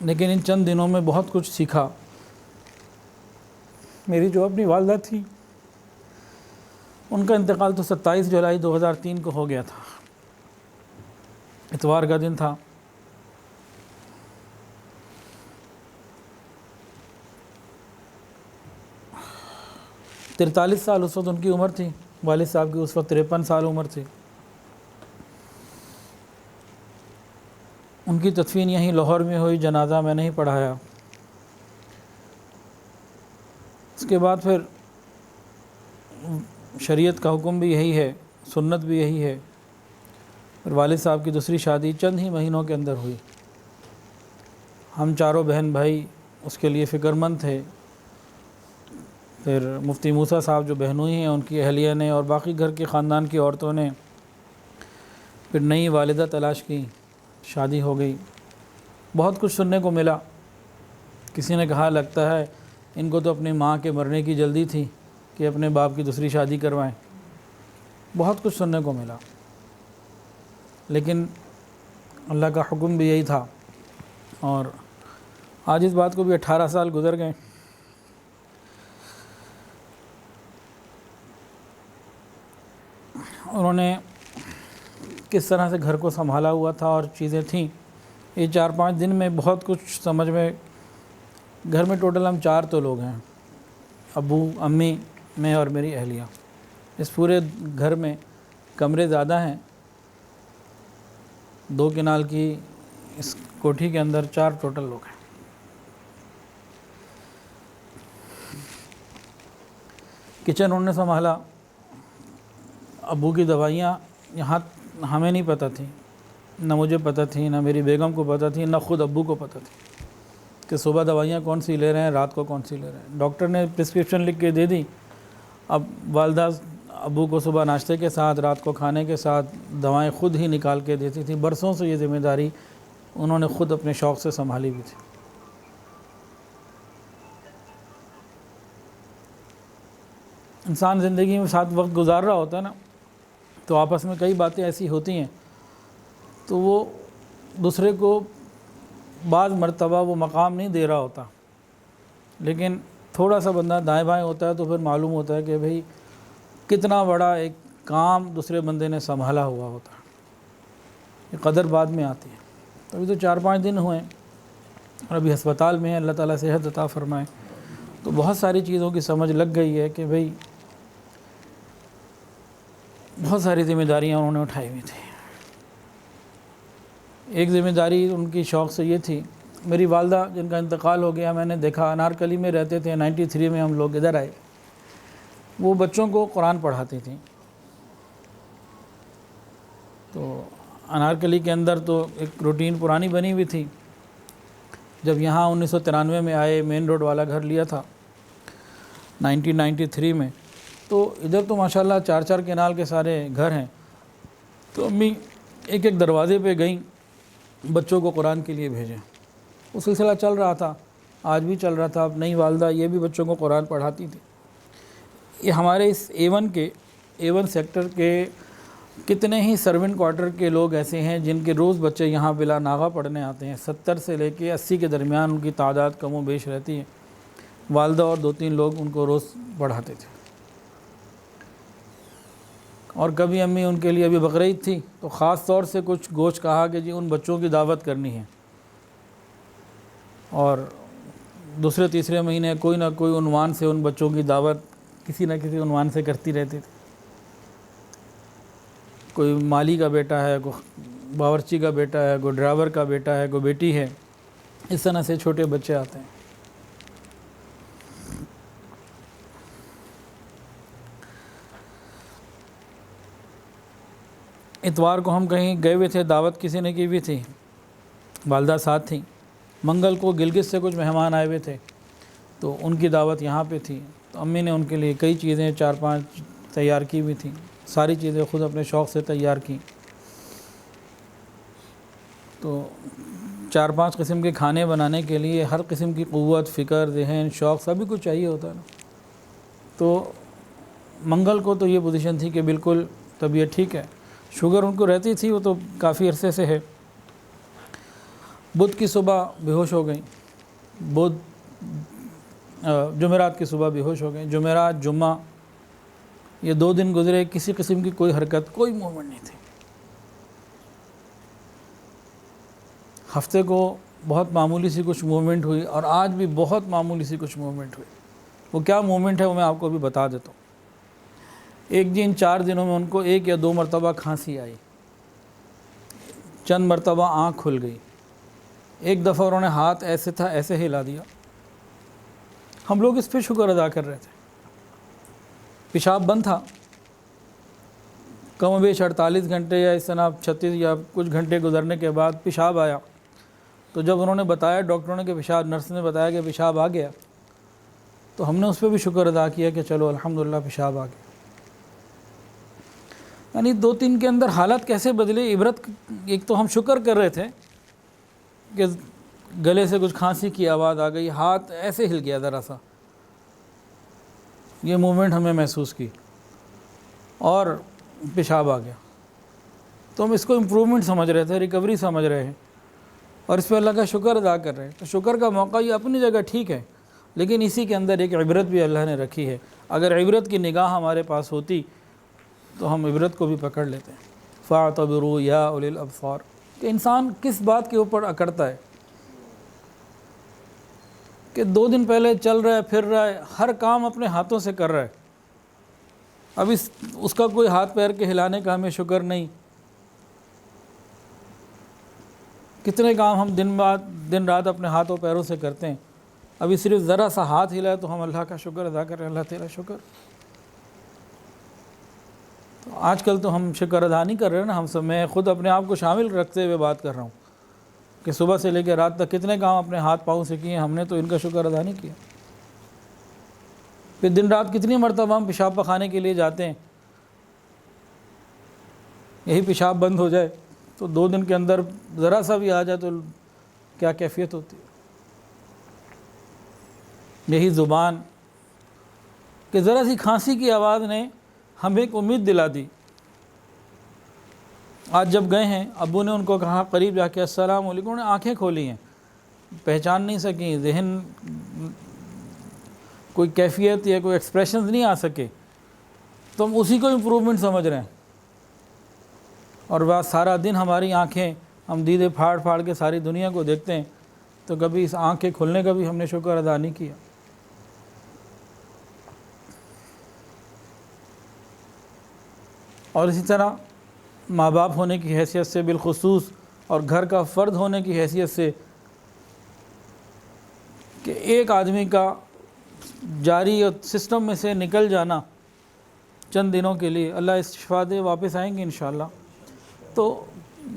لیکن ان چند دنوں میں بہت کچھ سیکھا۔ میری جو اپنی والدہ تھی ان کا انتقال تو 27 جولائی 2003 کو ہو گیا تھا، اتوار کا دن تھا۔ 43 سال اس وقت ان کی عمر تھی، والد صاحب کی اس وقت 53 سال عمر تھی۔ ان کی تدفین یہیں لاہور میں ہوئی، جنازہ میں نہیں پڑھایا۔ اس کے بعد پھر شریعت کا حکم بھی یہی ہے، سنت بھی یہی ہے۔ پھر والد صاحب کی دوسری شادی چند ہی مہینوں کے اندر ہوئی۔ ہم چاروں بہن بھائی اس کے لیے فکر مند تھے۔ پھر مفتی موسیٰ صاحب جو بہنوئی ہیں، ان کی اہلیہ نے اور باقی گھر کے خاندان کی عورتوں نے پھر نئی والدہ تلاش کی، شادی ہو گئی۔ بہت کچھ سننے کو ملا۔ کسی نے کہا لگتا ہے ان کو تو اپنی ماں کے مرنے کی جلدی تھی کہ اپنے باپ کی دوسری شادی کروائیں۔ بہت کچھ سننے کو ملا، لیکن اللہ کا حکم بھی یہی تھا۔ اور آج اس بات کو بھی 18 سال گزر گئے۔ انہوں نے کس طرح سے گھر کو سنبھالا ہوا تھا اور چیزیں تھیں، یہ 4-5 دن میں بہت کچھ سمجھ میں۔ گھر میں ٹوٹل ہم 4 تو لوگ ہیں، ابو، امی، میں اور میری اہلیہ۔ اس پورے گھر میں کمرے زیادہ ہیں، 2 کنال کی اس کوٹھی کے اندر 4 ٹوٹل لوگ ہیں۔ کچن انہوں نے سنبھالا۔ ابو کی دوائیاں یہاں ہمیں نہیں پتہ تھی، نہ مجھے پتہ تھی، نہ میری بیگم کو پتہ تھی، نہ خود ابو کو پتہ تھی کہ صبح دوائیاں کون سی لے رہے ہیں، رات کو کون سی لے رہے ہیں۔ ڈاکٹر نے پرسکرپشن لکھ کے دے دی۔ اب والدہ ابو کو صبح ناشتے کے ساتھ، رات کو کھانے کے ساتھ دوائیں خود ہی نکال کے دیتی تھیں۔ برسوں سے یہ ذمہ داری انہوں نے خود اپنے شوق سے سنبھالی ہوئی تھی۔ انسان زندگی میں ساتھ وقت گزار رہا ہوتا ہے نا، تو آپس میں کئی باتیں ایسی ہوتی ہیں تو وہ دوسرے کو بعض مرتبہ وہ مقام نہیں دے رہا ہوتا، لیکن تھوڑا سا بندہ دائیں بائیں ہوتا ہے تو پھر معلوم ہوتا ہے کہ بھئی کتنا بڑا ایک کام دوسرے بندے نے سنبھالا ہوا ہوتا ہے۔ یہ قدر بعد میں آتی ہے۔ تو ابھی تو 4-5 دن ہوئے اور ابھی ہسپتال میں ہیں، اللہ تعالیٰ صحت عطا فرمائے۔ تو بہت ساری چیزوں کی سمجھ لگ گئی ہے کہ بھئی بہت ساری ذمہ داریاں انہوں نے اٹھائی ہوئی تھیں۔ ایک ذمہ داری ان کی شوق سے یہ تھی، میری والدہ جن کا انتقال ہو گیا، میں نے دیکھا انارکلی میں رہتے تھے، 93 میں ہم لوگ ادھر آئے، وہ بچوں کو قرآن پڑھاتی تھیں۔ تو انارکلی کے اندر تو ایک روٹین پرانی بنی ہوئی تھی۔ جب یہاں 1993 میں آئے، مین روڈ والا گھر لیا تھا 1993 میں، تو ادھر تو ماشاءاللہ 4 کینال کے سارے گھر ہیں۔ تو امی ایک ایک دروازے پہ گئیں، بچوں کو قرآن کے لیے بھیجیں۔ وہ سلسلہ چل رہا تھا، آج بھی چل رہا تھا۔ اب نئی والدہ یہ بھی بچوں کو قرآن پڑھاتی تھی۔ یہ ہمارے اس A1 سیکٹر کے کتنے ہی سرونٹ کوارٹر کے لوگ ایسے ہیں جن کے روز بچے یہاں بلا ناغہ پڑھنے آتے ہیں۔ 70 سے لے کے 80 کے درمیان ان کی تعداد کم و بیش رہتی ہے۔ والدہ اور 2-3 لوگ ان کو روز پڑھاتے تھے۔ اور کبھی امی ان کے لیے ابھی بقرعید تھی تو خاص طور سے کچھ گوشت کہا کہ جی ان بچوں کی دعوت کرنی ہے، اور دوسرے تیسرے مہینے کوئی نہ کوئی عنوان سے ان بچوں کی دعوت کسی نہ کسی عنوان سے کرتی رہتی تھی۔ کوئی مالی کا بیٹا ہے، کوئی باورچی کا بیٹا ہے، کوئی ڈرائیور کا بیٹا ہے، کوئی بیٹی ہے، اس طرح سے چھوٹے بچے آتے ہیں۔ اتوار کو ہم کہیں گئے ہوئے تھے، دعوت کسی نے کی ہوئی تھی، والدہ ساتھ تھیں۔ منگل کو گلگت سے کچھ مہمان آئے ہوئے تھے تو ان کی دعوت یہاں پہ تھی، تو امی نے ان کے لیے کئی چیزیں 4-5 تیار کی ہوئی تھیں۔ ساری چیزیں خود اپنے شوق سے تیار کیں۔ تو 4-5 قسم کے کھانے بنانے کے لیے ہر قسم کی قوت، فکر، ذہن، شوق سبھی کچھ چاہیے ہوتا ہے نا۔ تو منگل کو تو یہ پوزیشن تھی کہ بالکل طبیعت ٹھیک ہے، شوگر ان کو رہتی تھی، وہ تو کافی عرصے سے ہے۔ بدھ کی صبح بے ہوش ہو گئیں، جمعرات کی صبح بے ہوش ہو گئیں۔ جمعرات، جمعہ، یہ 2 دن گزرے، کسی قسم کی کوئی حرکت، کوئی موومنٹ نہیں تھی۔ ہفتے کو بہت معمولی سی کچھ موومنٹ ہوئی، اور آج بھی بہت معمولی سی کچھ موومنٹ ہوئی۔ وہ کیا مومنٹ ہے وہ میں آپ کو بھی بتا دیتا ہوں۔ ایک دن 4 دنوں میں ان کو 1 یا 2 مرتبہ کھانسی آئی، چند مرتبہ آنکھ کھل گئی، ایک دفعہ انہوں نے ہاتھ ایسے تھا ایسے ہلا دیا۔ ہم لوگ اس پہ شکر ادا کر رہے تھے۔ پیشاب بند تھا، کم و بیش 48 گھنٹے یا اس طرح 36 یا کچھ گھنٹے گزرنے کے بعد پیشاب آیا۔ تو جب انہوں نے بتایا ڈاکٹروں نے کہ پیشاب، نرس نے بتایا کہ پیشاب آ گیا، تو ہم نے اس پہ بھی شکر ادا کیا کہ چلو الحمدللہ پیشاب آ گیا۔ یعنی 2-3 کے اندر حالات کیسے بدلے، عبرت۔ ایک تو ہم شکر کر رہے تھے کہ گلے سے کچھ کھانسی کی آواز آ گئی، ہاتھ ایسے ہل گیا ذرا سا، یہ موومنٹ ہمیں محسوس کی، اور پیشاب آ گیا۔ تو ہم اس کو امپرومنٹ سمجھ رہے تھے، ریکوری سمجھ رہے ہیں، اور اس پہ اللہ کا شکر ادا کر رہے ہیں۔ تو شکر کا موقع یہ اپنی جگہ ٹھیک ہے، لیکن اسی کے اندر ایک عبرت بھی اللہ نے رکھی ہے۔ اگر عبرت کی نگاہ ہمارے پاس ہوتی تو ہم عبرت کو بھی پکڑ لیتے ہیں۔ فاعتبروا یا اولی الابصار، کہ انسان کس بات کے اوپر اکڑتا ہے کہ 2 دن پہلے چل رہا ہے، پھر رہا ہے، ہر کام اپنے ہاتھوں سے کر رہا ہے، اب اس کا کوئی ہاتھ پیر کے ہلانے کا ہمیں شکر نہیں۔ کتنے کام ہم دن رات اپنے ہاتھوں پیروں سے کرتے ہیں، ابھی صرف ذرا سا ہاتھ ہلا ہے تو ہم اللہ کا شکر ادا کر رہے ہیں، اللہ تیرا شکر۔ تو آج کل تو ہم شکر ادا نہیں کر رہے نا، ہم سب، میں خود اپنے آپ کو شامل رکھتے ہوئے بات کر رہا ہوں کہ صبح سے لے کے رات تک کتنے کام اپنے ہاتھ پاؤں سے کیے ہیں ہم نے، تو ان کا شکر ادا نہیں کیا۔ پھر دن رات کتنی مرتبہ ہم پیشاب پخانے کے لیے جاتے ہیں، یہی پیشاب بند ہو جائے تو 2 دن کے اندر ذرا سا بھی آ جائے تو کیا کیفیت ہوتی ہے۔ یہی زبان کہ ذرا سی کھانسی کی آواز نے ہمیں ایک امید دلا دی۔ آج جب گئے ہیں، ابو نے ان کو کہا قریب جا کے السلام علیکم، انہوں نے آنکھیں کھولی ہیں، پہچان نہیں سکیں، ذہن کوئی کیفیت یا کوئی ایکسپریشنز نہیں آ سکے، تو ہم اسی کو امپرومنٹ سمجھ رہے ہیں۔ اور بعد سارا دن ہماری آنکھیں، ہم دیدے پھاڑ پھاڑ کے ساری دنیا کو دیکھتے ہیں، تو کبھی اس آنکھ کے کھلنے کا بھی ہم نے شکر ادا نہیں کیا۔ اور اسی طرح ماں باپ ہونے کی حیثیت سے بالخصوص، اور گھر کا فرد ہونے کی حیثیت سے، کہ ایک آدمی کا جاری اور سسٹم میں سے نکل جانا چند دنوں کے لیے، اللہ اس شفا دے، واپس آئیں گے انشاءاللہ، تو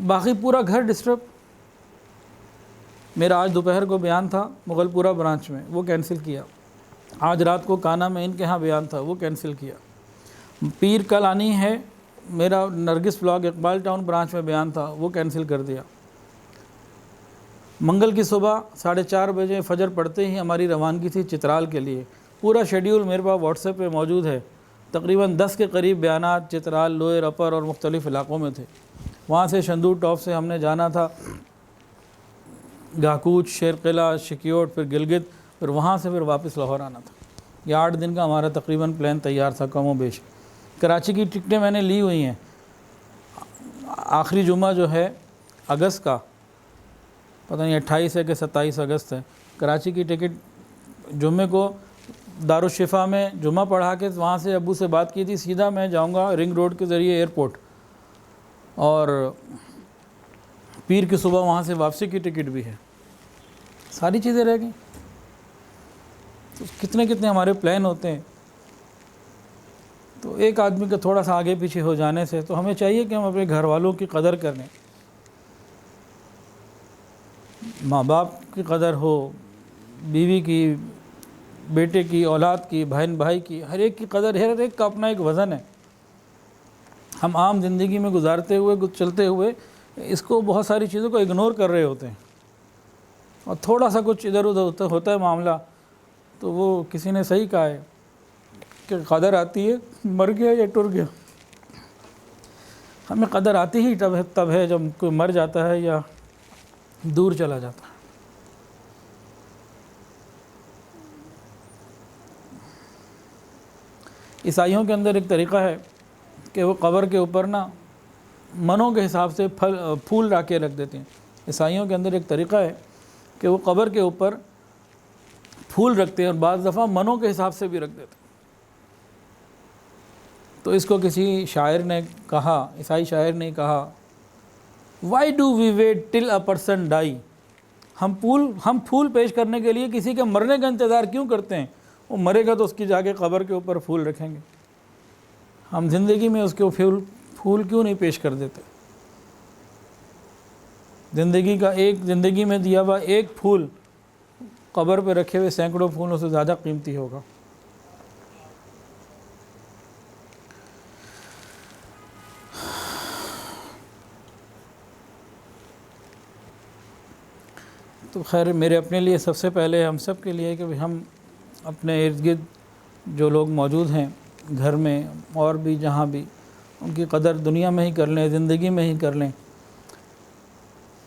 باقی پورا گھر ڈسٹرب۔ میرا آج دوپہر کو بیان تھا مغل پورہ برانچ میں، وہ کینسل کیا۔ آج رات کو کانا میں ان کے ہاں بیان تھا، وہ کینسل کیا۔ پیر کل آنی ہے، میرا نرگس بلاک اقبال ٹاؤن برانچ میں بیان تھا، وہ کینسل کر دیا۔ منگل کی صبح 4:30 بجے فجر پڑھتے ہی ہماری روانگی تھی چترال کے لیے۔ پورا شیڈیول میرے پاس واٹس ایپ پہ موجود ہے، تقریباً 10 کے قریب بیانات چترال، لوئر، اپر اور مختلف علاقوں میں تھے۔ وہاں سے شندور ٹاپ سے ہم نے جانا تھا گاکوچ، شیر قلعہ، شکیوٹ، پھر گلگت، پھر وہاں سے پھر واپس لاہور آنا تھا۔ یہ 8 دن کا ہمارا تقریباً پلان تیار تھا کم و بیش۔ کراچی کی ٹکٹیں میں نے لی ہوئی ہیں، آخری جمعہ جو ہے اگست کا، پتہ نہیں 28 ہے کہ 27 اگست ہے، کراچی کی ٹکٹ جمعے کو دارالشفا میں جمعہ پڑھا کے وہاں سے ابو سے بات کی تھی، سیدھا میں جاؤں گا رنگ روڈ کے ذریعے ایئرپورٹ، اور پیر کی صبح وہاں سے واپسی کی ٹکٹ بھی ہے۔ ساری چیزیں رہ گئیں، تو کتنے ہمارے پلان ہوتے ہیں۔ تو ایک آدمی کا تھوڑا سا آگے پیچھے ہو جانے سے، تو ہمیں چاہیے کہ ہم اپنے گھر والوں کی قدر کریں، ماں باپ کی قدر ہو، بیوی کی، بیٹے کی، اولاد کی، بہن بھائی کی، ہر ایک کی قدر ہے، ہر ایک کا اپنا ایک وزن ہے۔ ہم عام زندگی میں گزارتے ہوئے، چلتے ہوئے اس کو، بہت ساری چیزوں کو اگنور کر رہے ہوتے ہیں، اور تھوڑا سا کچھ ادھر ادھر ہوتا ہے معاملہ، تو وہ کسی نے صحیح کہا ہے کہ قدر آتی ہے مر گیا یا ٹر گیا۔ ہمیں قدر آتی ہی تب ہے جب کوئی مر جاتا ہے یا دور چلا جاتا ہے۔ عیسائیوں کے اندر ایک طریقہ ہے کہ وہ قبر کے اوپر نا منوں کے حساب سے پھول لا کے رکھ دیتے ہیں۔ عیسائیوں کے اندر ایک طریقہ ہے کہ وہ قبر کے اوپر پھول رکھتے ہیں اور بعض دفعہ منوں کے حساب سے بھی رکھ دیتے ہیں۔ تو اس کو کسی شاعر نے کہا، عیسائی شاعر نے کہا، why do we wait till a person die, ہم پھول پیش کرنے کے لیے کسی کے مرنے کا انتظار کیوں کرتے ہیں؟ وہ مرے گا تو اس کی جا کے قبر کے اوپر پھول رکھیں گے، ہم زندگی میں اس کے پھول کیوں نہیں پیش کر دیتے؟ زندگی میں دیا ہوا ایک پھول قبر پہ رکھے ہوئے سینکڑوں پھولوں سے زیادہ قیمتی ہوگا۔ تو خیر میرے اپنے لیے سب سے پہلے ہم سب کے لیے کہ ہم اپنے ارد گرد جو لوگ موجود ہیں گھر میں اور بھی جہاں بھی، ان کی قدر دنیا میں ہی کر لیں، زندگی میں ہی کر لیں،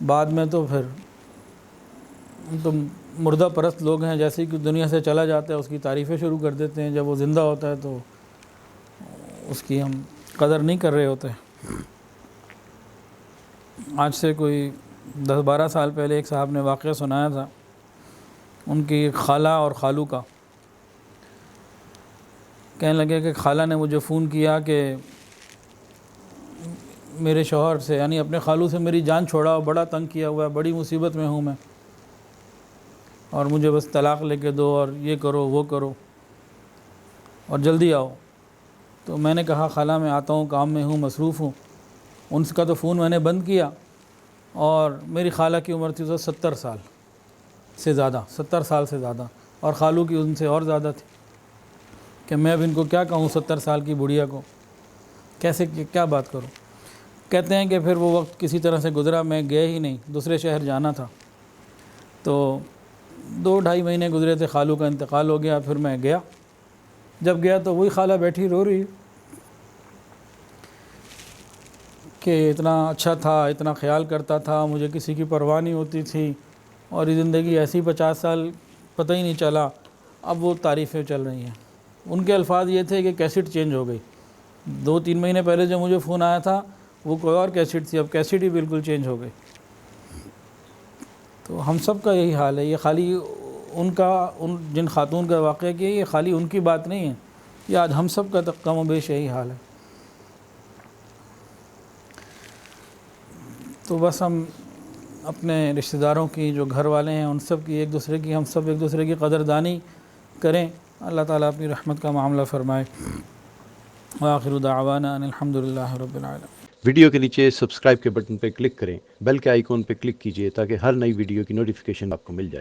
بعد میں تو پھر تو مردہ پرست لوگ ہیں، جیسے کہ دنیا سے چلا جاتا ہے اس کی تعریفیں شروع کر دیتے ہیں، جب وہ زندہ ہوتا ہے تو اس کی ہم قدر نہیں کر رہے ہوتے۔ آج سے کوئی 10-12 سال پہلے ایک صاحب نے واقعہ سنایا تھا ان کی خالہ اور خالو کا، کہنے لگے کہ خالہ نے مجھے فون کیا کہ میرے شوہر سے یعنی اپنے خالو سے میری جان چھوڑاؤ، بڑا تنگ کیا ہوا ہے، بڑی مصیبت میں ہوں میں، اور مجھے بس طلاق لے کے دو اور یہ کرو وہ کرو اور جلدی آؤ۔ تو میں نے کہا خالہ میں آتا ہوں، کام میں ہوں، مصروف ہوں۔ ان کا تو فون میں نے بند کیا، اور میری خالہ کی عمر تھی تو 70 سال سے زیادہ، 70 سال سے زیادہ، اور خالو کی ان سے اور زیادہ تھی، کہ میں اب ان کو کیا کہوں 70 سال کی بڑھیا کو، کیسے کیا بات کروں؟ کہتے ہیں کہ پھر وہ وقت کسی طرح سے گزرا، میں گئے ہی نہیں، دوسرے شہر جانا تھا، تو 2-2.5 مہینے گزرے تھے، خالو کا انتقال ہو گیا۔ پھر میں گیا، جب گیا تو وہی خالہ بیٹھی رو رہی کہ اتنا اچھا تھا، اتنا خیال کرتا تھا، مجھے کسی کی پرواہ نہیں ہوتی تھی، اور یہ زندگی ایسی 50 سال پتہ ہی نہیں چلا، اب وہ تعریفیں چل رہی ہیں۔ ان کے الفاظ یہ تھے کہ کیسٹ چینج ہو گئی، 2-3 مہینے پہلے جو مجھے فون آیا تھا وہ کوئی اور کیسٹ تھی، اب کیسٹ ہی بالکل چینج ہو گئی۔ تو ہم سب کا یہی حال ہے، یہ خالی جن خاتون کا واقعہ کیا یہ خالی ان کی بات نہیں ہے، یہ آج ہم سب کا کم و بیش یہی حال ہے۔ تو بس ہم اپنے رشتہ داروں کی، جو گھر والے ہیں، ان سب کی ہم سب ایک دوسرے کی قدردانی کریں، اللہ تعالیٰ اپنی رحمت کا معاملہ فرمائے۔ وآخر دعوانا ان الحمدللہ رب العالمین۔ ویڈیو کے نیچے سبسکرائب کے بٹن پہ کلک کریں، بیل کے آئیکن پہ کلک کیجئے تاکہ ہر نئی ویڈیو کی نوٹیفیکیشن آپ کو مل جائے۔